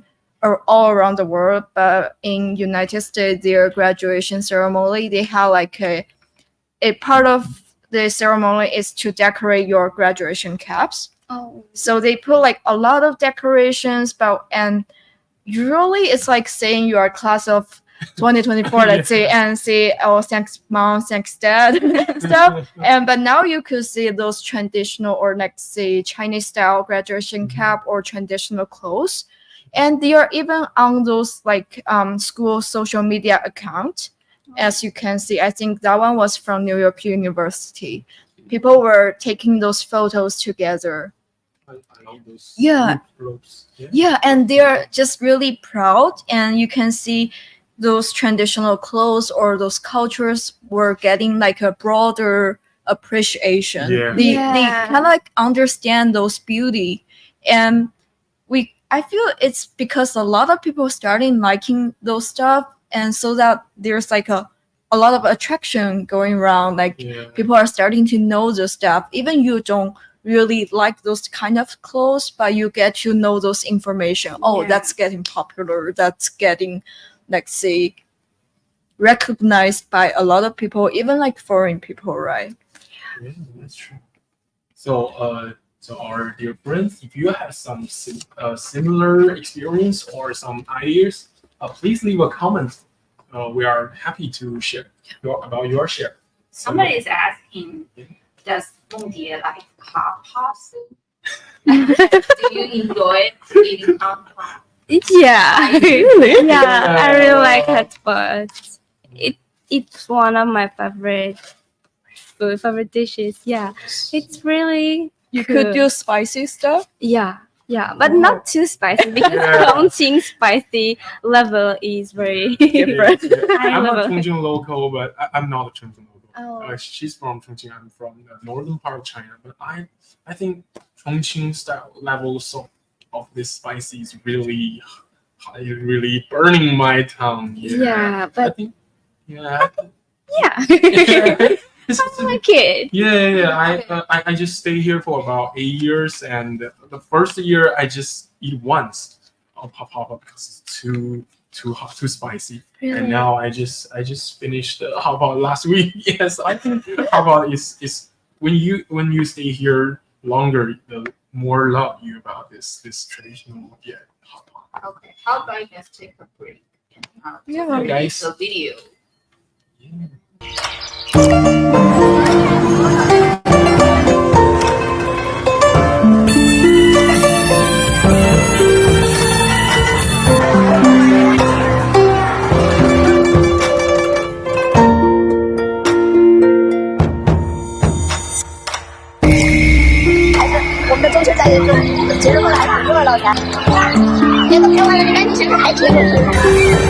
all around the world, but in United States, their graduation ceremony, they have like a part of the ceremony is to decorate your graduation caps. Oh. So they put like a lot of decorations, and usually it's like saying you are class of 2024, let's say, and say, oh, thanks mom, thanks dad, stuff. But now you could see those traditional or like say Chinese style graduation cap or traditional clothes, and they are even on those like school social media account. As you can see, I think that one was from New York University. People were taking those photos together. I love those Yeah. ropes. Yeah, and they're just really proud, and you can see those traditional clothes or those cultures were getting like a broader appreciation. Yeah. They Yeah. kind of like understand those beauty, and I feel it's because a lot of people starting liking those stuff, and so that there's like a lot of attraction going around. Like Yeah. people are starting to know the stuff, even you don't really like those kind of clothes, but you get to know those information. Oh, Yeah. that's getting popular. That's getting, like, say, recognized by a lot of people, even like foreign people, right? Yeah, that's true. So, so our dear friends, if you have some similar experience or some ideas, please leave a comment. We are happy to share about your share. Somebody is asking, does Mengye like hot pasta? Do you enjoy eating hot pasta? Yeah. Really? Yeah, I really like it, but it's one of my favorite dishes. Yeah, it's really You could good. do spicy stuff. Yeah. Yeah, but not too spicy because Chongqing spicy level is very different. High I'm a level. Chongqing local, but I'm not a Chongqing local. Oh. She's from Chongqing. I'm from the northern part of China. But I think Chongqing style levels of this spicy is really burning my tongue. Yeah, I but think yeah. yeah, It's, I like it. yeah. I just stay here for about 8 years, and the first year I just eat once of hot because it's too hot, too spicy. Really? And now I just finished hot last week. Yes, I think hot is when you stay here longer, the more love you about this traditional hot pot. Okay, how about you guys take a break? And, Yeah. Hey, guys. the video. Yeah. 我们的中秋在这种节日过得还挺热闹的，那个台湾的人其实还挺有趣的。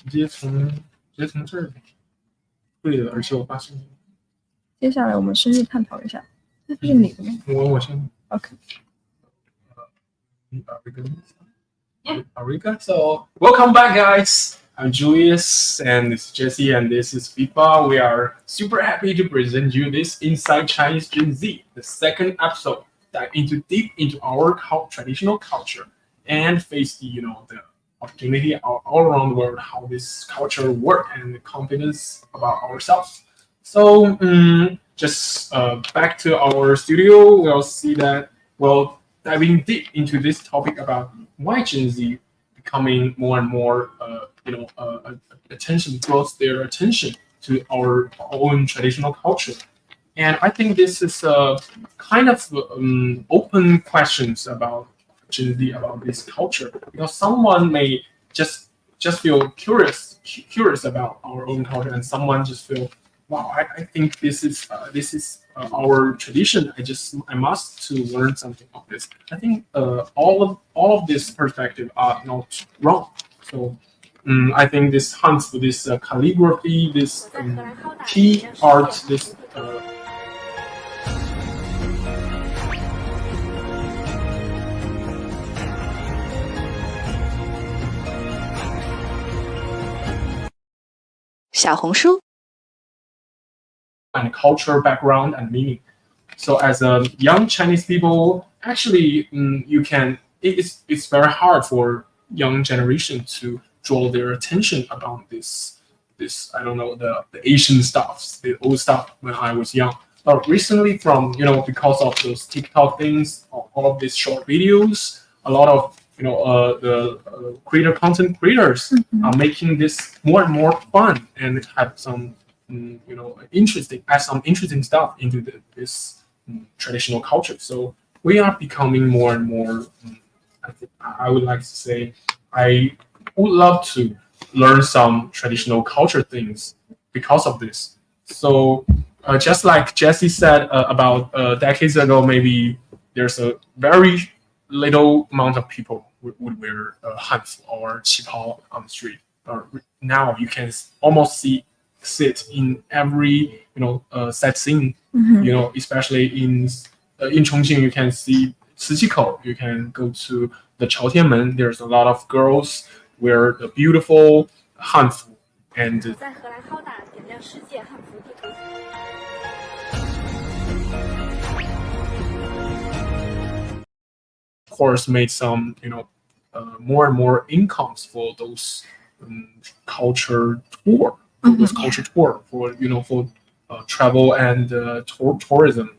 直接从这儿，对的，而且我发现接下来我们深入探讨一下，这是你的吗我先？OK， Are we good? So welcome back, guys. I'm Julius, and this is Jesse, and this is FIFA. We are super happy to present you this Inside Chinese Gen Z, the second episode, dive deep into our traditional culture and face the opportunity all around the world, how this culture work and the confidence about ourselves. So just back to our studio, we'll see that diving deep into this topic about why Gen Z becoming more and more draws their attention to our own traditional culture. And I think this is kind of open questions about Gen Z, about this culture, because someone may just feel curious about our own culture, and someone just feel, wow, I think this is our tradition. I must to learn something of this. I think all of this perspective are not wrong. So I think this hunts for this calligraphy, this key art, this. And cultural background and meaning. So as a young Chinese people, actually, it's very hard for young generation to draw their attention about this I don't know, the Asian stuff, the old stuff when I was young. But recently, because of those TikTok things, all of these short videos, a lot of the content creators are making this more and more fun and have some add some interesting stuff into this traditional culture. So we are becoming more and more. I would like to say, I would love to learn some traditional culture things because of this. So just like Jesse said about decades ago, maybe there's a very little amount of people would wear hanfu or qipao on the street. Now you can almost sit in every set scene, especially in in Chongqing, you can see 磁器口. You can go to the Chaotianmen. There's a lot of girls wear the beautiful 汉服 and 在荷兰浩大点亮世界汉服地图。of course made some more and more incomes for those culture tour, those culture tour for for travel and tourism.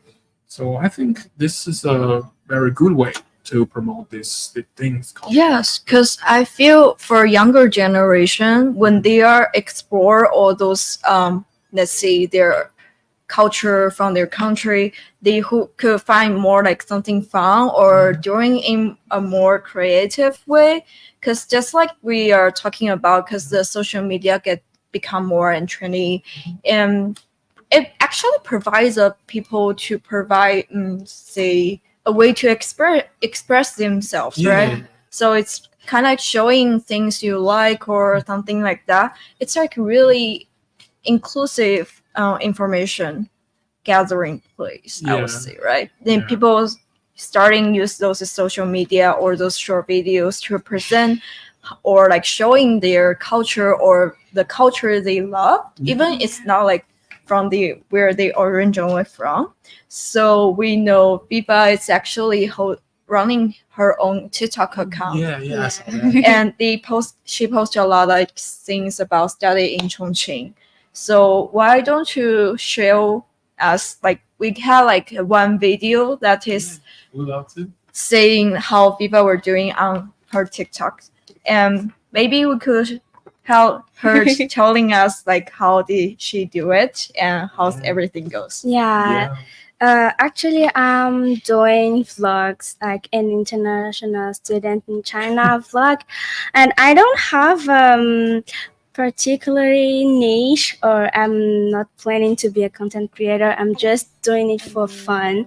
So I think this is a very good way to promote these things. Yes, because I feel for younger generation, when they are explore all those let's say their culture from their country, they could find more like something fun or doing in a more creative way. Because just like we are talking about, because the social media become more and trendy, and it actually provides people to provide say a way to express themselves, right? So it's kind of like showing things you like or something like that. It's like really inclusive information gathering place, I would say, right? Then people starting use those social media or those short videos to present or like showing their culture or the culture they love, even it's not like from where they originally from. So we know Biba is actually running her own TikTok account. And she posts a lot of things about study in Chongqing. So why don't you show us, like we have like one video that is saying how people were doing on her TikTok, and maybe we could help her telling us like how did she do it and how's everything goes. Actually, I'm doing vlogs like an international student in China vlog, and I don't have particularly niche, or I'm not planning to be a content creator. I'm just doing it for fun.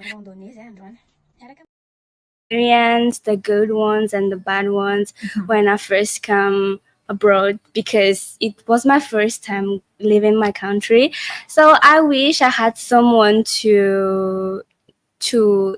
Experience the good ones and the bad ones when I first come abroad, because it was my first time leaving my country. So I wish I had someone to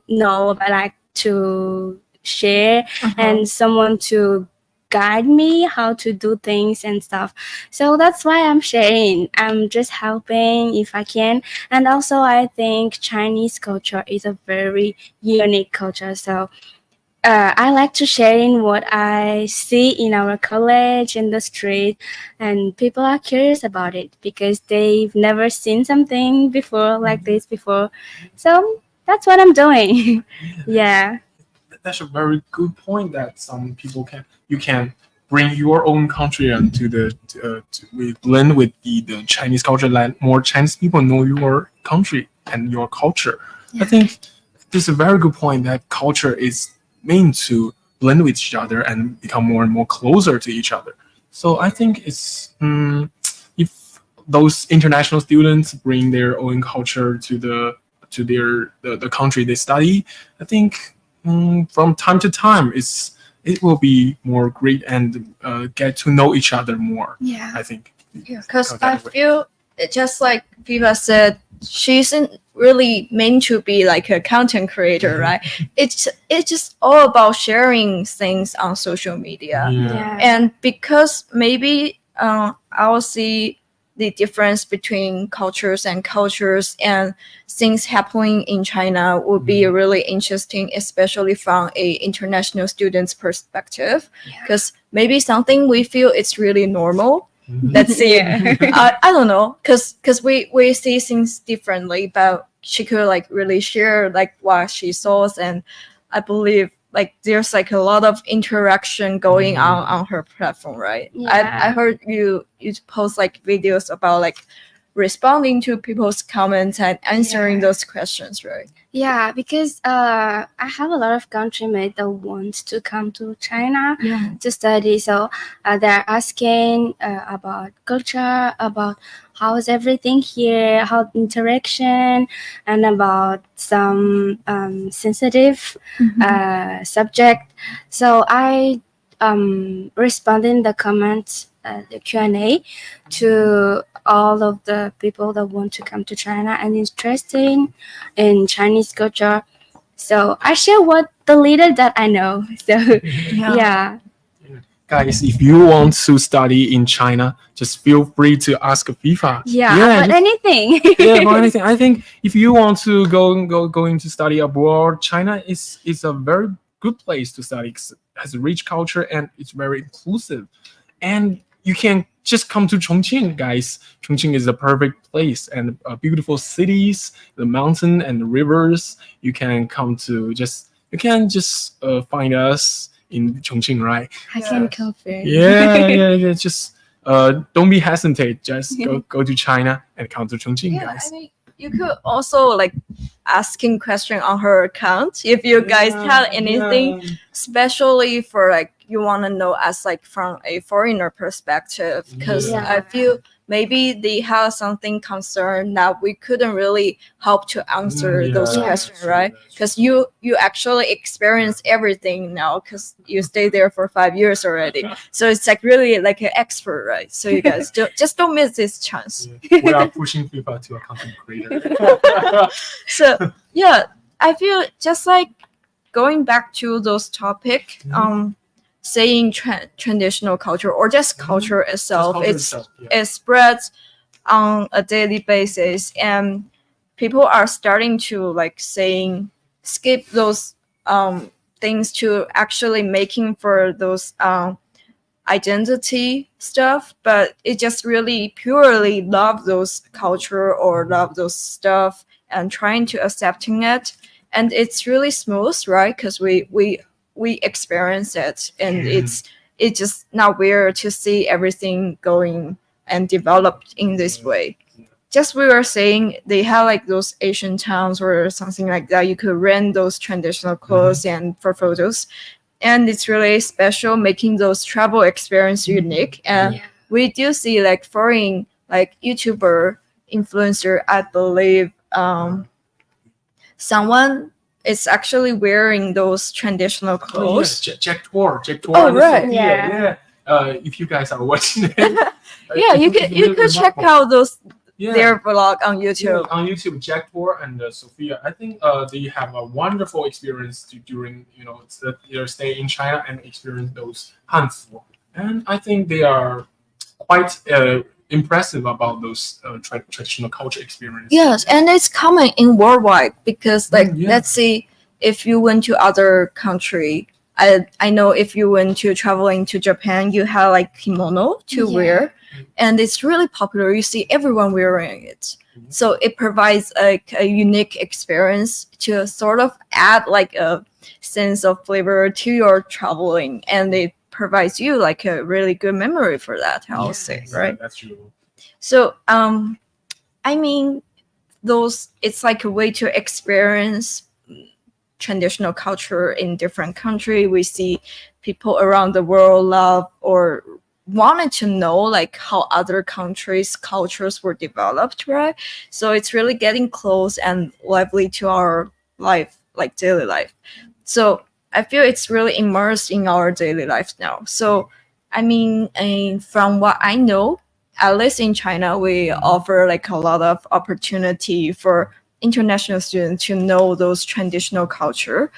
know about, like to share, and someone to guide me how to do things and stuff. So that's why I'm sharing. I'm just helping if I can. And also I think Chinese culture is a very unique culture. So I like to share in what I see in our college, in the street, and people are curious about it because they've never seen something before like this before. So that's what I'm doing. Yeah. That's a very good point. That some people you can bring your own country and we blend with the Chinese culture. Let more Chinese people know your country and your culture. I think this is a very good point. That culture is meant to blend with each other and become more and more closer to each other. So I think it's if those international students bring their own culture to the country they study, I think from time to time it will be more great and get to know each other more. I think. Because I feel just like Viva said, she isn't really meant to be like a content creator, right? It's just all about sharing things on social media. And because maybe I'll see the difference between cultures and things happening in China would be really interesting, especially from a international student's perspective, because maybe something we feel it's really normal. Let's see. I don't know, because we see things differently, but she could like really share like what she saw, and I believe like there's like a lot of interaction going on her platform, right? I heard you post like videos about like responding to people's comments and answering those questions, right? Yeah, because I have a lot of countrymen that want to come to China to study. So they're asking about culture, about how is everything here, how interaction, and about some sensitive subject. So I respond in the comments, the Q&A, to all of the people that want to come to China and interested in Chinese culture. So I share what the little that I know. So yeah. Guys, if you want to study in China, just feel free to ask FIFA. About anything. Yeah, about anything. I think if you want to going to study abroad, China is a very good place to study. It has a rich culture and it's very inclusive. And you can just come to Chongqing, guys. Chongqing is a perfect place and beautiful cities, the mountain and the rivers. You can just find us in Chongqing, right? I can confirm. Yeah. Just don't be hesitate. Just go to China and come to Chongqing, guys. I mean, you could also like asking question on her account if you guys have anything, especially for like you want to know as like from a foreigner perspective, because I feel maybe they have something concerned that we couldn't really help to answer those questions, right? Because you actually experience everything now because you stay there for 5 years already. So it's like really like an expert, right? So you guys don't miss this chance. We are pushing FIFA to a content creator. So yeah, I feel just like going back to those topic, saying traditional culture or just culture itself, it spreads on a daily basis, and people are starting to like saying skip those things to actually making for those identity stuff, but it just really purely love those culture or love those stuff and trying to accepting it, and it's really smooth, right? Because we experience it, and it's just not weird to see everything going and developed in this way. Just we were saying they have like those Asian towns or something like that. You could rent those traditional clothes and for photos, and it's really special, making those travel experience unique. And we do see like foreign like YouTuber influencer, I believe someone is actually wearing those traditional clothes. Jack Tour. Oh, right. Yeah. If you guys are watching it, you could check out those their vlog on YouTube. Yeah, on YouTube, Jack Tour and Sophia. I think they have a wonderful experience during their stay in China and experience those hanfu. And I think they are quite impressive about those traditional culture experiences. Yes, and it's common in worldwide because let's say if you went to other country, I know if you went to traveling to Japan, you have like kimono to wear, and it's really popular. You see everyone wearing it. So it provides like a unique experience to sort of add like a sense of flavor to your traveling, and it provides you like a really good memory for that, I'll say, right? That's true. So I mean, it's like a way to experience traditional culture in different country. We see people around the world love or wanted to know like how other countries' cultures were developed, right? So it's really getting close and lively to our life, like daily life. So I feel it's really immersed in our daily life now. So I mean, from what I know, at least in China, we offer like a lot of opportunity for international students to know those traditional culture.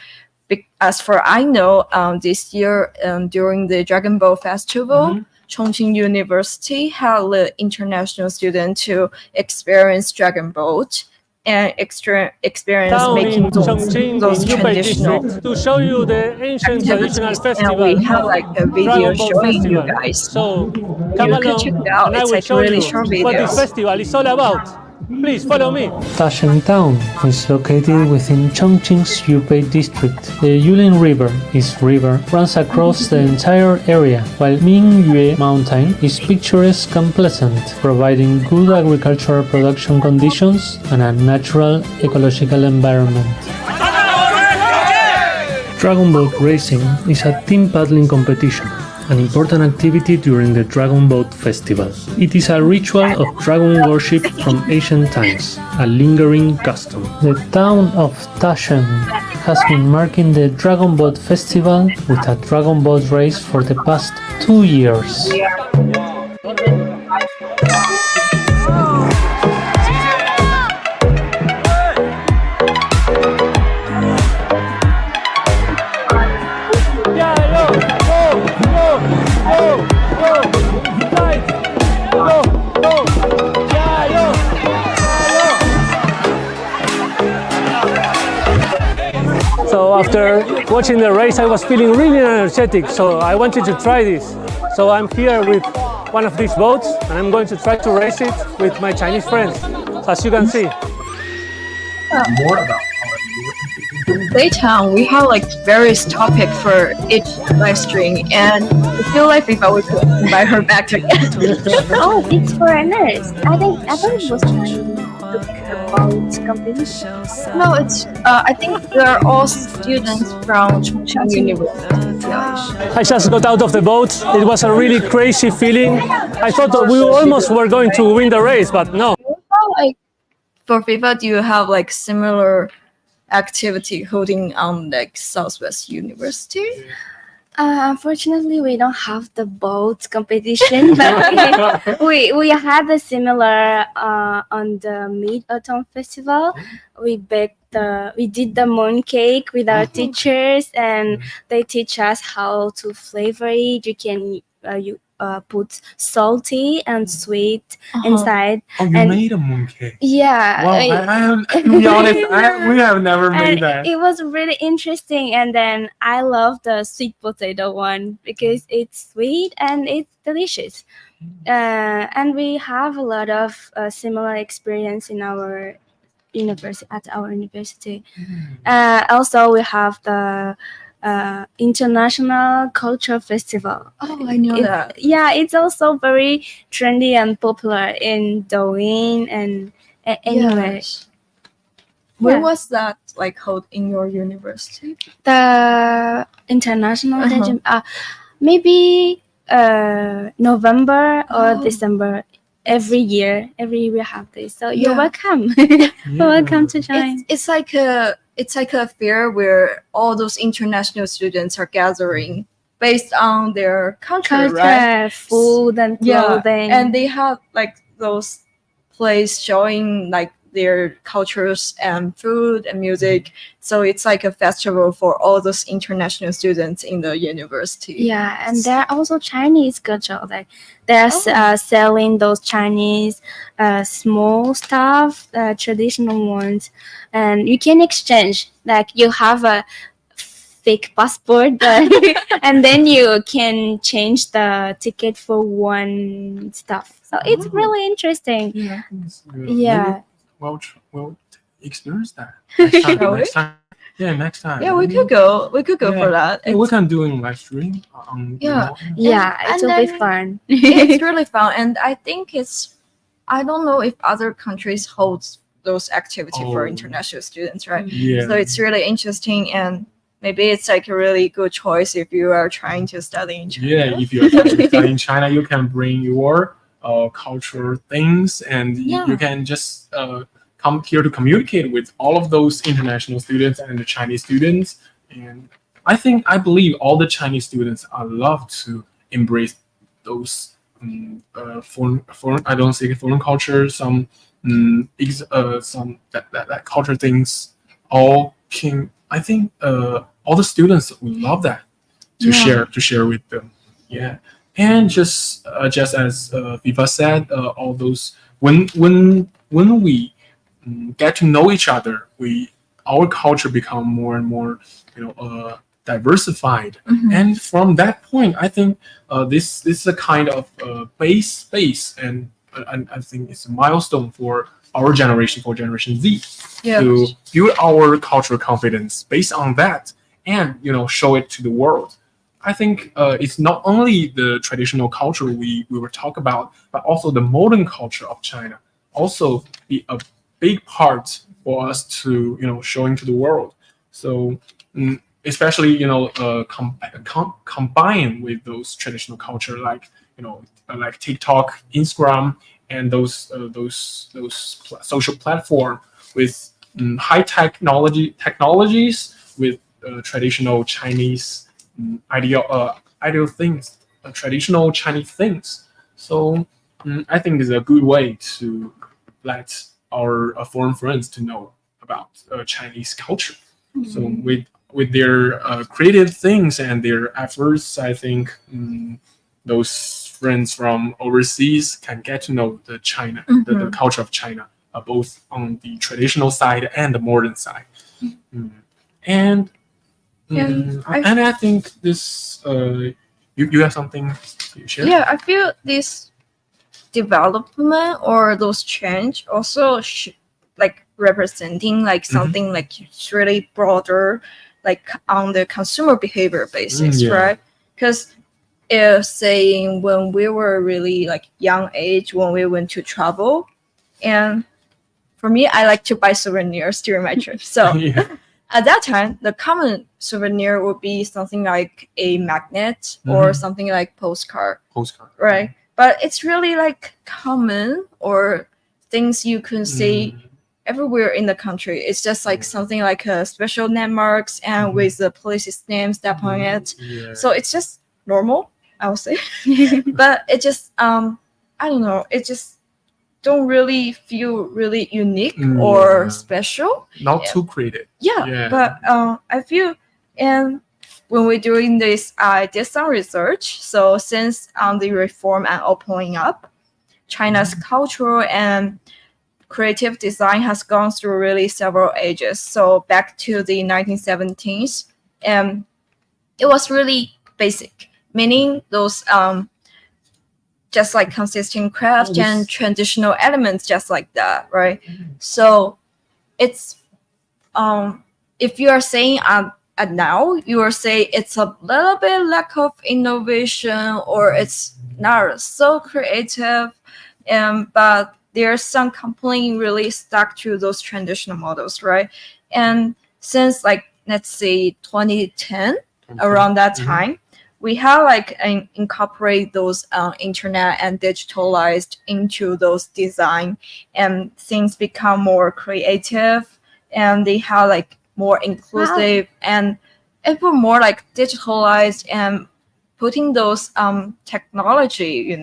As for I know, this year during the Dragon Boat Festival, Chongqing University held the international student to experience Dragon Boat and experience making those traditional to show you the ancient traditional festival. And we have like a video showing you guys. So come along, check it out. It's like really short video. What this festival is all about. Please follow me. Tasheng Town is located within Chongqing's Yubei district. The Yulin River runs across the entire area, while Mingyue Mountain is picturesque and pleasant, providing good agricultural production conditions and a natural ecological environment. Dragon boat racing is a team paddling competition, an important activity during the Dragon Boat Festival. It is a ritual of dragon worship from ancient times, a lingering custom. The town of Tasheng has been marking the Dragon Boat Festival with a dragon boat race for the past 2 years. after watching the race, I was feeling really energetic, so I wanted to try this. So I'm here with one of these boats, and I'm going to try to race it with my Chinese friends. So as you can see. More about Daytime, we have like various topics for each live stream, and I feel like if I would invite her back again. Oh, it's foreigners. I think it was trying to think about competition. No, it's I think they're all students from Chongqing University. I just got out of the boat. It was a really crazy feeling. I thought that we almost were going to win the race, but no. Like for FIFA, do you have like similar activity holding on like Southwest University? Unfortunately, we don't have the boat competition, but we had a similar on the Mid Autumn Festival. We did the moon cake with our teachers, and they teach us how to flavor it. You can put salty and sweet inside. Oh, you made a mooncake. Yeah. Well, to be honest, we have never made And that. it was really interesting, and then I love the sweet potato one because it's sweet and it's delicious. And we have a lot of similar experience in our university. Also, we have the International Culture Festival. Oh, I know that. Yeah, it's also very trendy and popular in Douyin and anywhere. Yes. When Yeah. was that like held in your university? The international maybe November or December. Every year we have this. So you're welcome. Welcome to join. It's like a fair where all those international students are gathering based on their culture, right? Food and clothing. And they have like those plays showing like their cultures and food and music. So it's like a festival for all those international students in the university. Yeah, and there are also Chinese culture. Like they're selling those Chinese small stuff, traditional ones, and you can exchange. Like you have a fake passport, and then you can change the ticket for one stuff. So it's really interesting. Yeah, I think it's good. Yeah. Maybe we'll experience that next time. Yeah, next time. Yeah, we could go for that. Yeah, we can do in live stream. Yeah. It will be fun. It's really fun, and I think I don't know if other countries hold those activities for international students, right? Yeah. So it's really interesting, and maybe it's like a really good choice if you are trying to study in China. Yeah, if you're trying to study in China, you can bring your cultural things, and you can just come here to communicate with all of those international students and the Chinese students. And I believe all the Chinese students love to embrace those foreign I don't say foreign culture, some that culture things. I think all the students would love that to share with them. Yeah. And just as Viva said, all those when we get to know each other, our culture become more and more diversified. And from that point, I think this is a kind of base, and I think it's a milestone for our generation, for Generation Z, to build our cultural confidence based on that, and show it to the world. I think it's not only the traditional culture we were talking about, but also the modern culture of China also be a big part for us to showing to the world. So especially combine with those traditional culture like like TikTok, Instagram, and those social platform with technologies with traditional Chinese ideal things, traditional Chinese things. So I think it's a good way to let our foreign friends to know about Chinese culture. So with their creative things and their efforts, I think those friends from overseas can get to know the China, the culture of China, both on the traditional side and the modern side. And And I think this you have something to share. Yeah, I feel this development or those change also like representing like something like it's really broader, like on the consumer behavior basis, right? Because if saying when we were really like young age, when we went to travel, and for me, I like to buy souvenirs during my trip. So at that time, the common souvenir would be something like a magnet or something like postcard, right? But it's really like common or things you can see everywhere in the country. It's just like something like a special landmarks and with the place's name step on it. So it's just normal, I would say. But it just I don't know, it just don't really feel really unique or special. Not too creative. But I feel, and when we're doing this, I did some research. So since the reform and opening up, China's cultural and creative design has gone through really several ages. So back to the 1970s, and it was really basic, meaning those just like consisting craft and traditional elements, just like that, right? So it's if you are saying at now, you are saying it's a little bit lack of innovation or it's not so creative, but there's some complaint really stuck to those traditional models, right? And since like let's say 2010, around that time, we have like incorporate those internet and digitalized into those design, and things become more creative, and they have like more inclusive and even more like digitalized, and putting those technology,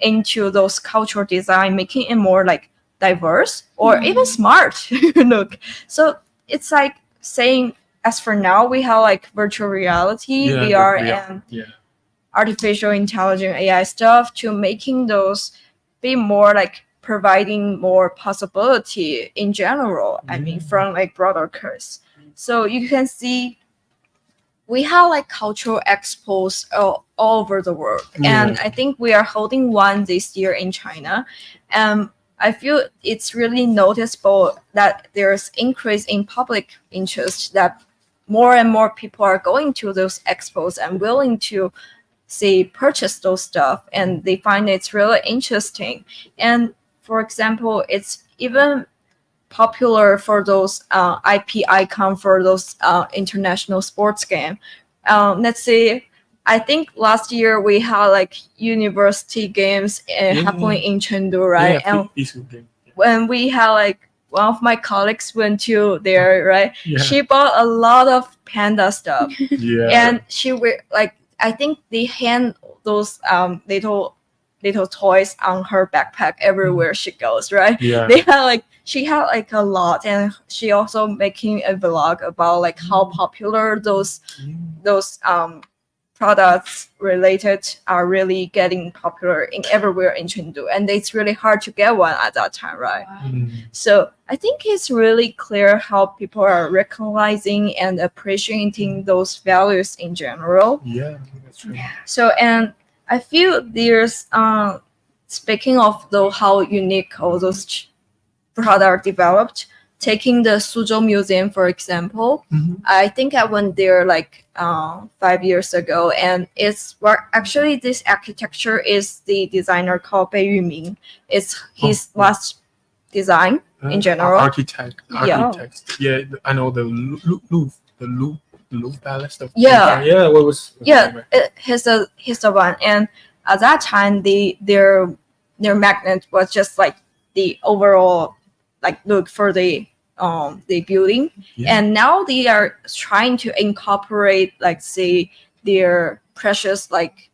into those cultural design, making it more like diverse or even smart. Look, so it's like saying, as for now, we have like virtual reality, VR, and artificial intelligence, AI stuff, to making those be more like providing more possibility in general. I mean, from like broader curse. So you can see we have like cultural expos all over the world, and I think we are holding one this year in China. I feel it's really noticeable that there's increase in public interest, that more and more people are going to those expos and willing to say purchase those stuff, and they find it's really interesting. And for example, it's even popular for those IP icon for those international sports game. Let's say, I think last year we had like university games happening in Chengdu, right? And when we had like one of my colleagues went to there, right? She bought a lot of panda stuff, and she were like, I think they hand those little toys on her backpack everywhere she goes, right? They had like, she had like a lot, and she also making a vlog about like how popular those products related are really getting popular in everywhere in Chengdu, and it's really hard to get one at that time, right? So I think it's really clear how people are recognizing and appreciating those values in general. That's true. So, and I feel there's speaking of though how unique all those products developed, taking the Suzhou Museum, for example, I think I went there like 5 years ago, and it's actually this architecture is the designer called Bei Yuming. It's his last design in general. Architect. Yeah, I know the Louvre Palace. What was? He's the one, and at that time, their magnet was just like the overall like look for the building, and now they are trying to incorporate like say their precious like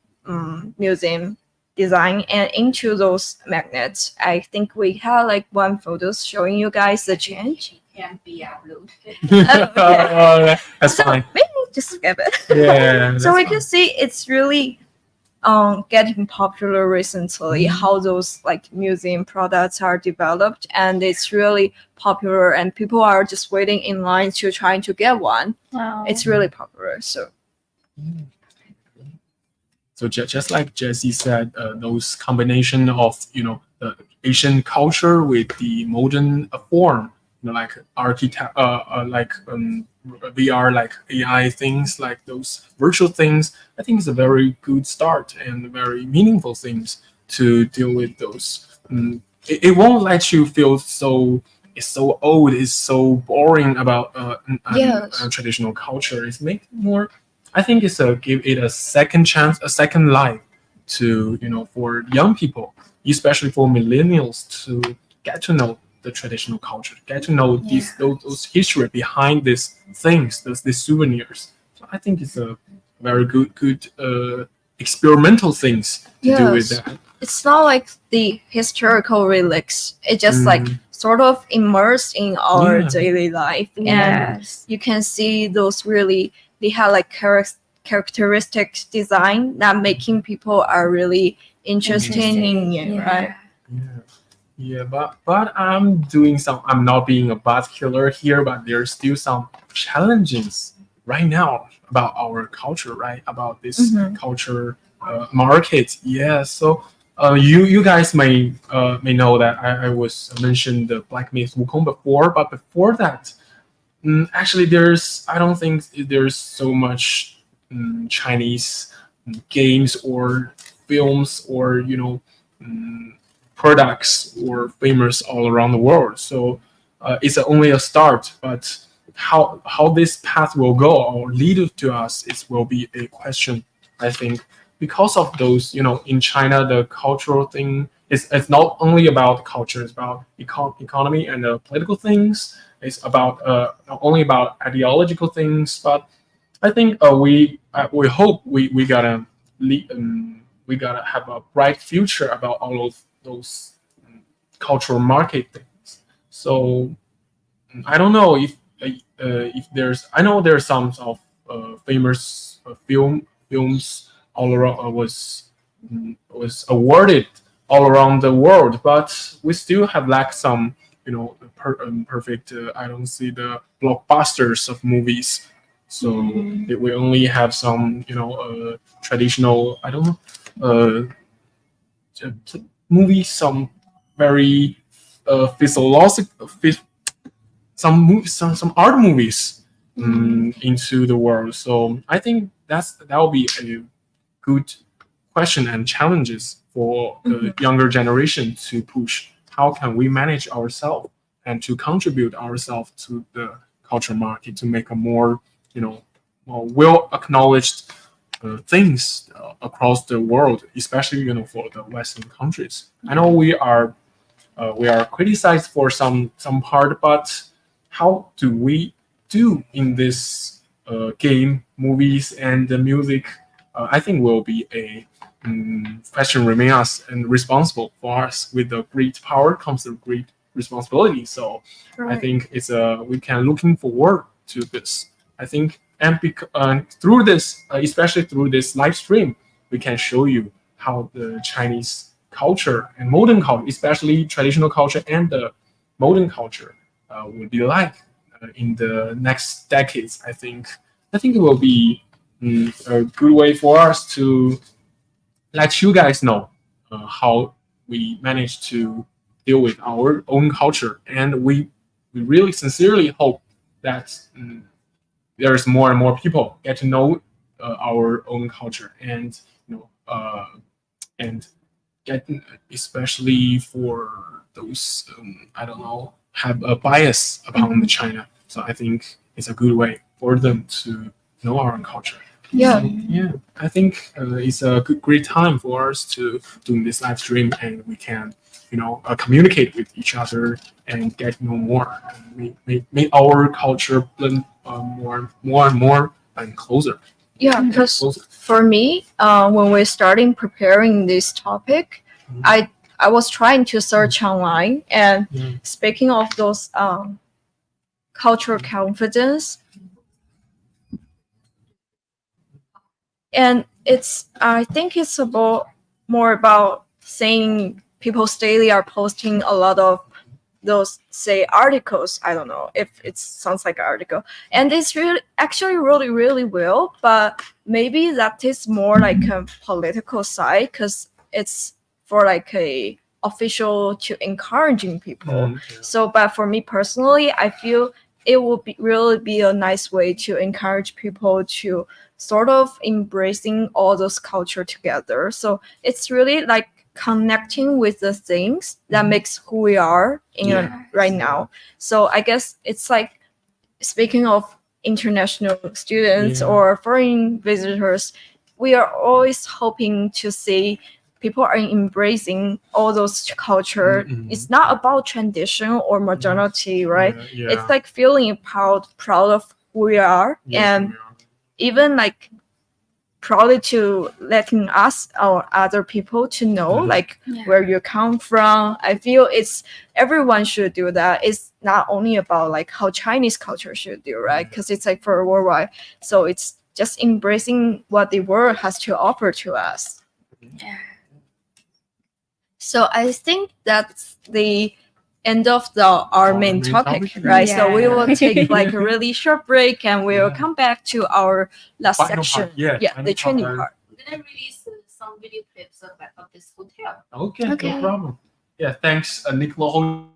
museum design and into those magnets. I think we have like one photo showing you guys the change. Can be uploaded. That's fine. Maybe just skip it. Yeah. So we can see it's really getting popular recently, how those like museum products are developed, and it's really popular and people are just waiting in line to trying to get one. Wow. It's really popular. So just like Jesse said, those combination of the Asian culture with the modern form, like architect, VR, like AI things, like those virtual things. I think it's a very good start and very meaningful things to deal with those. It won't let you feel it's so old, it's so boring about Yes. traditional culture. It's make more. I think it's a give it a second chance, a second life to for young people, especially for millennials, to get to know the traditional culture, get to know those history behind these things, these souvenirs. So I think it's a very good experimental things to do with Yes. that. It's not like the historical relics. It just like sort of immersed in our Yeah. daily life, and Yes. you can see those really they have like characteristic design that making people are really interested in it, right? Yeah, but I'm not being a buzz killer here, but there's still some challenges right now about our culture, right? About this culture market. Yeah, so you guys may know that I was mentioned the Black Myth Wukong before, but before that, actually I don't think there's so much Chinese games or films or products or famous all around the world. So it's only a start, but how this path will go or lead to us will be a question, I think, because of those in China the cultural thing it's not only about culture, it's about economy and political things. It's about not only about ideological things, but I think we hope we gotta we gotta have a bright future about all of those cultural market things. So I don't know if there's I know there's some of famous films all around was awarded all around the world, but we still have lack some perfect. I don't see the blockbusters of movies. So we only have some traditional. I don't know movies, some very physiological, some art movies into the world. So I think that will be a good question and challenges for the younger generation to push. How can we manage ourselves and to contribute ourselves to the culture market to make a more more well acknowledged things across the world, especially for the Western countries. I know we are criticized for some part, but how do we do in this game, movies, and the music? I think will be a question remain us and responsible for us. With the great power comes the great responsibility. So I think it's we can looking forward to this. I think and through this, especially through this live stream, we can show you how the Chinese culture and modern culture, especially traditional culture and the modern culture, will be like in the next decades. I think it will be a good way for us to let you guys know how we manage to deal with our own culture, and we really sincerely hope that there's more and more people get to know our own culture, and and get, especially for those I don't know have a bias upon the China. So I think it's a good way for them to know our own culture. Yeah. So, yeah, I think it's a great time for us to do this live stream, and we can communicate with each other and get to know more, and make our culture blend more and more and closer. Yeah, because for me, when we're starting preparing this topic, I was trying to search online, and speaking of those cultural confidence, and I think it's about more about saying people's daily are posting a lot of those say articles. I don't know if it sounds like an article, and it's really actually really well, but maybe that is more like a political side because it's for like a official to encouraging people. So but for me personally, I feel it would be really be a nice way to encourage people to sort of embracing all those culture together. So it's really like connecting with the things that makes who we are right now. So I guess it's like, speaking of international students or foreign visitors, we are always hoping to see people are embracing all those culture. It's not about tradition or modernity, right? It's like feeling proud of who we are, and even like proud to letting us or other people to know like where you come from. I feel it's everyone should do that. It's not only about like how Chinese culture should do, right? Because it's like for worldwide. So it's just embracing what the world has to offer to us. So I think that's the end of our main topic, right? So we will take like a really short break, and we will come back to our last Final section. part. The training part. We're gonna release some video clips of this hotel. Okay, no problem. Yeah, thanks, Nicola.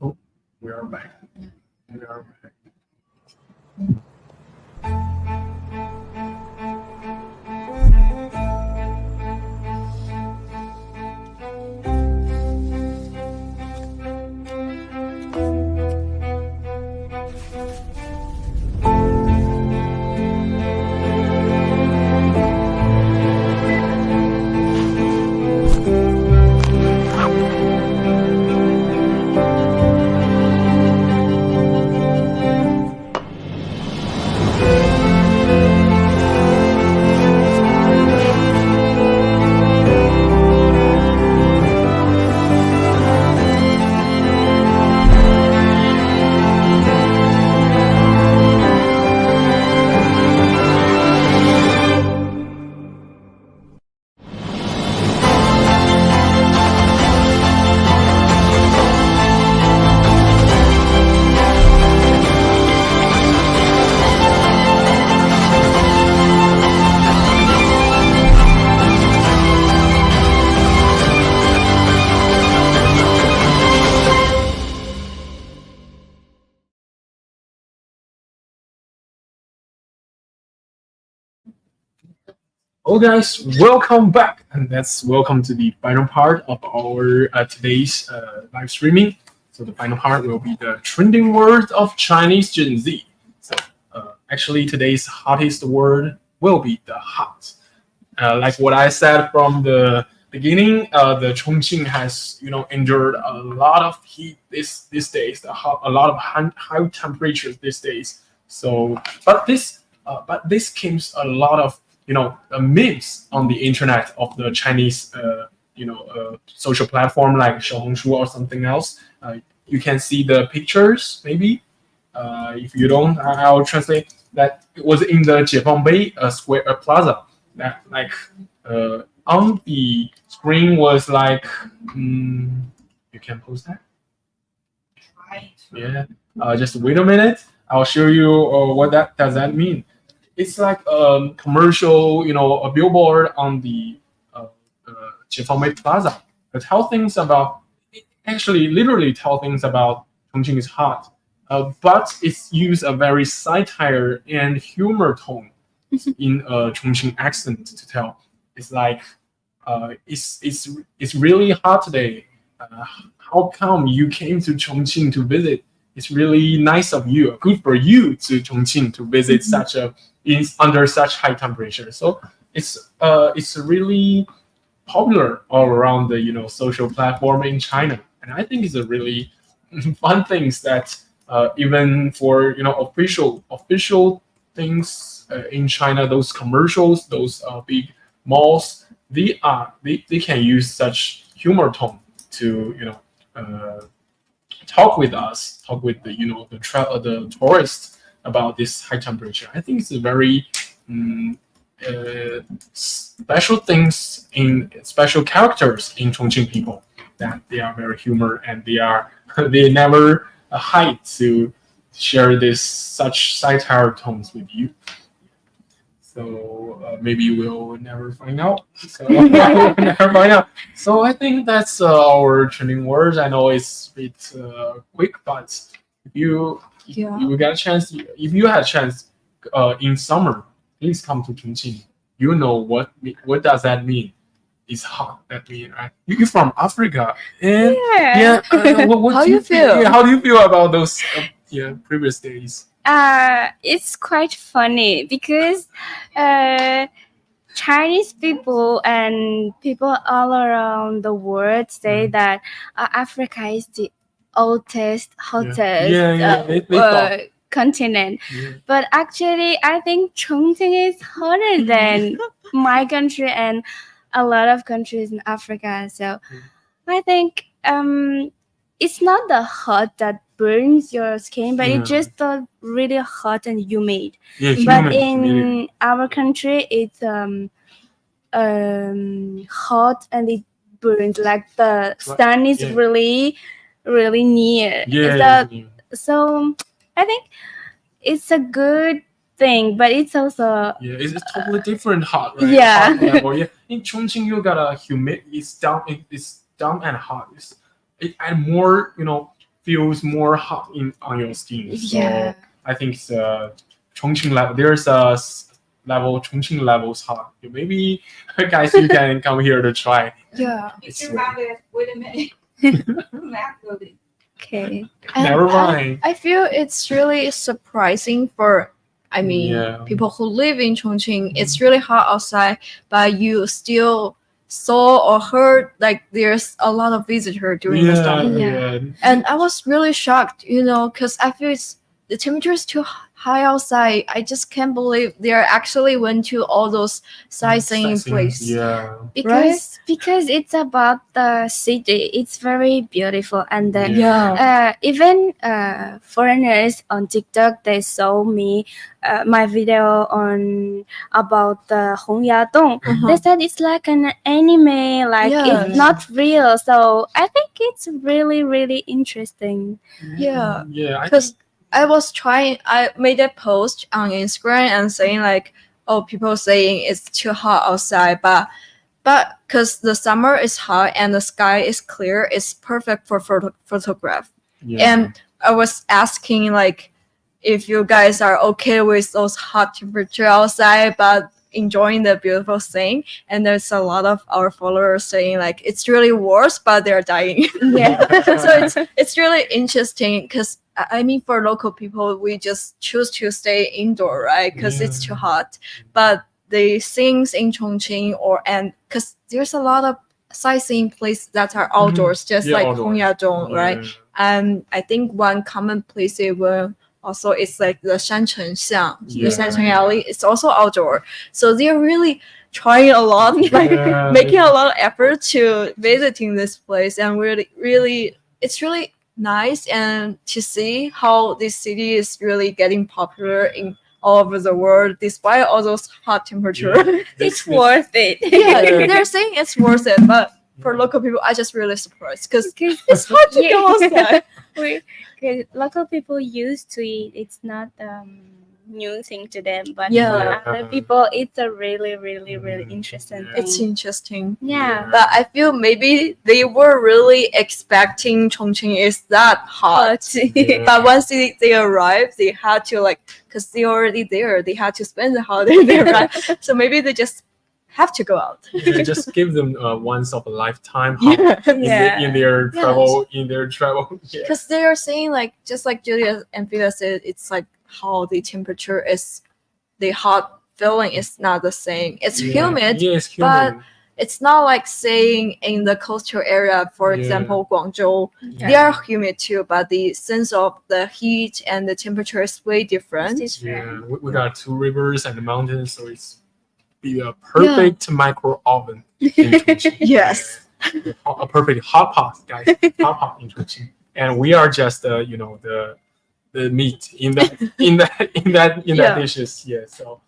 Oh, we are back. We are back. Oh, guys, welcome back, and that's welcome to the final part of our today's live streaming. So the final part will be the trending word of Chinese Gen Z. So actually, today's hottest word will be the hot. Like what I said from the beginning, the Chongqing has endured a lot of heat these days, a lot of high temperatures these days. So, but this came a lot of memes on the internet of the Chinese social platform like Xiaohongshu or something else. You can see the pictures maybe. If you don't, I'll translate that. It was in the Jiefangbei Square plaza. That like on the screen was like you can post that. Right. Yeah. Just wait a minute. I'll show you what that does that mean. It's like a commercial, a billboard on the Chifengmei Plaza. It tell things about, actually, literally tell things about Chongqing is hot, but it's use a very satire and humor tone in a Chongqing accent to tell. It's like, it's really hot today. How come you came to Chongqing to visit? It's really nice of you, good for you to Chongqing to visit such a under such high temperature. So it's really popular all around the social platform in China, and I think it's a really fun things that even for official things in China, those commercials, those big malls, they can use such humor tone to talk with us, talk with the tourists about this high temperature. I think it's a very special things in special characters in Chongqing people, that they are very humor, and they never hide to share this such satire tones with you. So maybe we'll never find out. So never find out. So I think that's our trending words. I know it's a bit quick, but if you get a chance, if you had a chance in summer, please come to Chongqing. You know what does that mean? It's hot. That mean, right? You're from Africa, and what How do you feel? Yeah, how do you feel about those previous days? It's quite funny because Chinese people and people all around the world say that Africa is the oldest, hottest They thought. continent. Yeah. But actually, I think Chongqing is hotter than my country and a lot of countries in Africa. So I think it's not the hot that burns your skin, but it's just the really hot and humid. But in our country, it's hot and it burns, like the sun is really near. So I think it's a good thing, but it's also It's totally different hot, right? Yeah. Hot level. Yeah. In Chongqing, you got a humid. It's down. It's down and hot. It and more. Feels more hot on your skin. So I think it's Chongqing level. There's a level. Chongqing levels hot. Maybe guys, you can come here to try. Yeah. Wait a minute. okay. Never mind. I feel it's really surprising for, people who live in Chongqing. It's really hot outside, but you still saw or heard like there's a lot of visitors during the summer. And I was really shocked, because I feel the temperature is too high outside. I just can't believe they actually went to all those sightseeing places. Yeah. Because it's about the city. It's very beautiful, and then even foreigners on TikTok, they saw me my video on about the Hongyadong. They said it's like an anime, like it's not real. So I think it's really really interesting. Yeah. Because I made a post on Instagram and saying like, people saying it's too hot outside, but because the summer is hot and the sky is clear, it's perfect for photograph. And I was asking like, if you guys are okay with those hot temperature outside, but enjoying the beautiful thing. And there's a lot of our followers saying like, it's really worse, but they're dying. So it's really interesting because for local people, we just choose to stay indoor, right? Because it's too hot. But the things in Chongqing because there's a lot of sightseeing places that are outdoors, just like Hongyadong, right? And I think one common place they will also it's like the Shanchengxiang, the Shancheng Alley. It's also outdoor. So they're really trying a lot, making a lot of effort to visiting this place, and really, it's really nice and to see how this city is really getting popular in all over the world despite all those hot temperatures. It's worth it. They're saying it's worth it, but for local people, I just really surprised because Because it's hard to go outside. Because local people used to it. It's not new thing to them, but Yeah. for other people, it's a really, really, really interesting thing. It's interesting. Yeah. But I feel maybe they were really expecting Chongqing is that hot. But But once they arrived, they had to because they already there, they had to spend the holiday there, right? So maybe they just have to go out. Yeah, just give them once of a lifetime Yeah. in their travel. Yeah. Because they are saying just like Julia and Vida said, it's like how the temperature is, the hot feeling is not the same. It's humid, Yeah, it's but humid. it's not like saying in the coastal area, for example, Guangzhou, they are humid too, but the sense of the heat and the temperature is way different. Yeah, we got 2 rivers and the mountains, so it's be a perfect micro oven in Chongqing. Yes. Yeah. A perfect hot pot, guys. Hot pot in Chongqing. And we are just the meat in that dishes. Yeah. So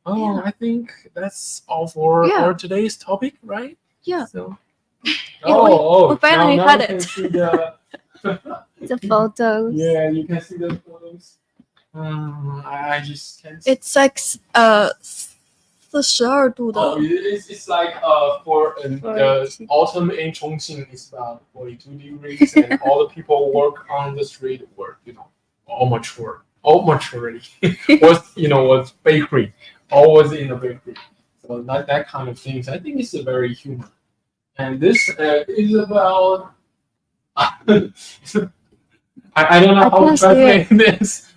I think that's all for our today's topic, right? Yeah. So we finally now had you can it. see the the photos. yeah, you can see the photos. I just can't see. It's like 42度的 Oh, it's like for the autumn in Chongqing is about 42 degrees, and all the people work on the street were all mature already. was bakery, always in the bakery. So that kind of things. I think it's a very human. And this is about. I don't know how to translate this.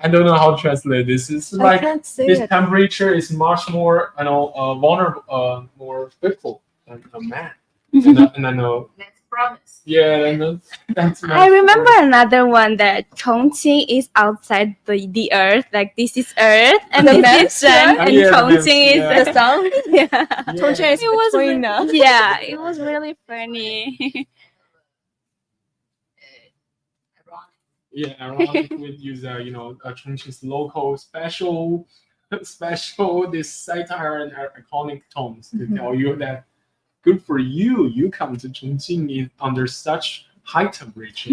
I don't know how to translate this. It's like this temperature is much more, vulnerable, more faithful than a man. And I know. Let's promise. Yeah, that's. I remember another one that Chongqing is outside the earth, like this is earth and The this maps, is sun, right? and Yeah, the Chongqing maps, is the sun. Yeah. Chongqing is It was between us. yeah, it was really funny. Yeah, ironic with use Chongqing's local special this satire and iconic tones to tell you that good for you. You come to Chongqing under such high temperature.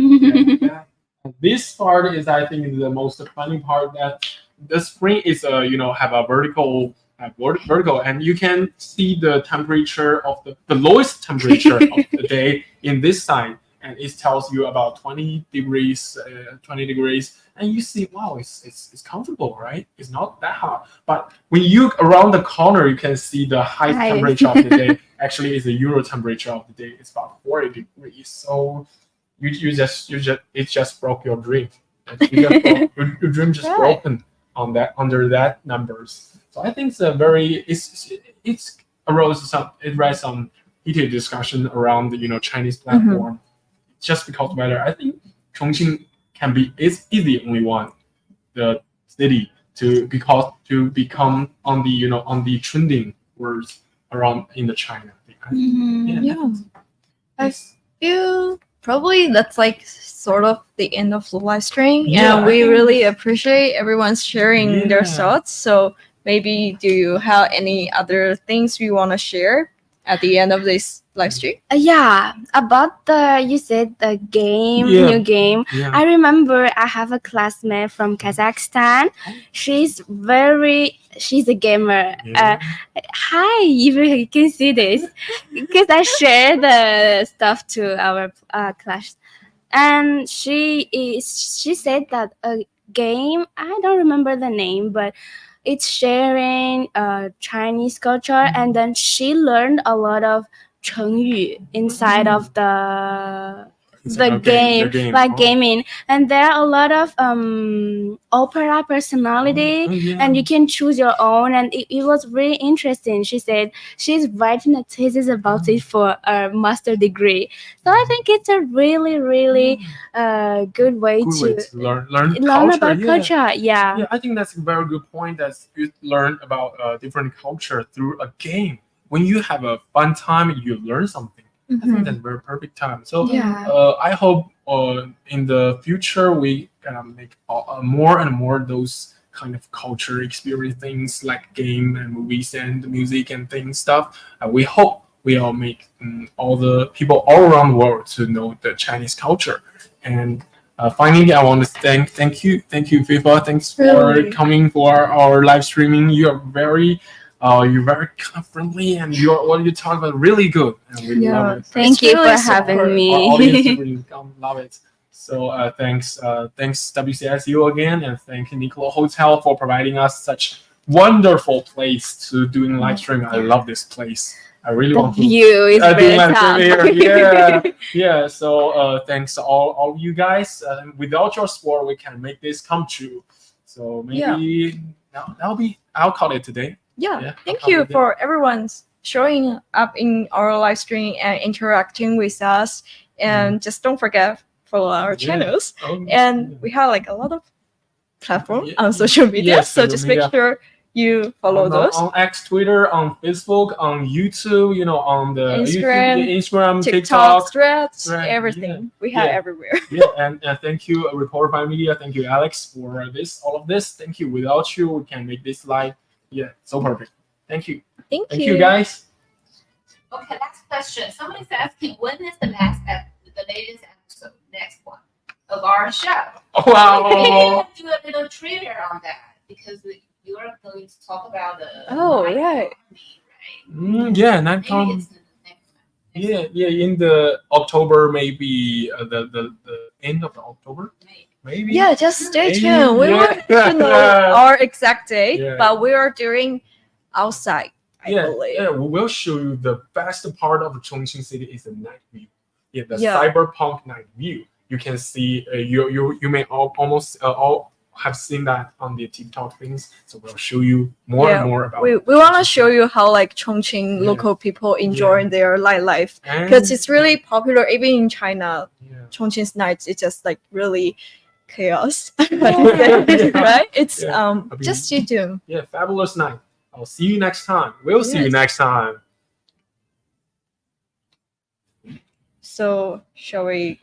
This part is, I think, the most funny part. That the spring is, have a vertical, and you can see the temperature of the lowest temperature of the day in this side, and it tells you about 20 degrees, and you see, wow, it's comfortable, right? It's not that hot. But when you around the corner, you can see the high temperature of the day. Actually, it's the Euro temperature of the day. It's about 40 degrees. So it just broke your dream. Your dream just broken under that numbers. So I think it raised some heated discussion around the Chinese platform. Just because weather. I think Chongqing is the only one, the city to become on the trending words around in the China. I feel probably that's sort of the end of the live stream, Yeah, and we really appreciate everyone's sharing their thoughts. So maybe do you have any other things you want to share at the end of this live stream? Yeah, about you said the game, new game. Yeah. I remember I have a classmate from Kazakhstan. She's a gamer. Hi, you can see this because I share the stuff to our class, and she said that a game. I don't remember the name, but it's sharing Chinese culture, and then she learned a lot of 成语 inside of the game, gaming, and there are a lot of opera personality, and you can choose your own, and it was really interesting. She said she's writing a thesis about it for a master degree, so I think it's a really good way to learn about culture. Yeah, I think that's a very good point, that you learn about different culture through a game. When you have a fun time, you learn something. I think that's a very perfect time. So I hope in the future we gonna make more and more those kind of culture experience things like game and movies and music and stuff. We hope will make all the people all around the world to know the Chinese culture. And finally, I want to thank you, FIFA. Thanks for coming for our live streaming. You're very kind of friendly, and what you talk about really good, and we love it. Thank you for having Our me. audience really love it. So thanks WCSU again, and thank Nicola Hotel for providing us such wonderful place to doing live streaming. I love this place. I really want to view is doing very live tough. streaming here. Yeah. So thanks to all of you guys. Without your support, we can make this come true. So maybe I'll call it today. Yeah. Thank you for everyone showing up in our live stream and interacting with us. And just don't forget follow our channels. And we have like a lot of platforms on social media. So just make sure you follow those on X, Twitter, on Facebook, on YouTube. On the Instagram, TikTok, Threads, everything. We have everywhere. And thank you, Reporter by Media. Thank you, Alex, for all of this. Thank you. Without you, we can make this live. Yeah, so perfect. Thank you. Thank you, guys. Okay, last question. Somebody's asking, when is the latest episode, next one of our show? Wow. We can do a little trivia on that because you are going to talk about the right. Night Maybe it's in the October, maybe the end of the October. Maybe. Yeah, just stay tuned. We won't know our exact date, but we are doing outside. I believe. Yeah, we will show you the best part of Chongqing city is the night view. Yeah, the cyberpunk night view. You can see you may almost all have seen that on the TikTok things. So we'll show you more and more about. We want to show you how like Chongqing local people enjoy their nightlife because it's really popular even in China. Chongqing's nights it's just like really chaos, right? It's just stay tuned. Yeah, fabulous night. I'll see you next time. We'll see you next time. So shall we?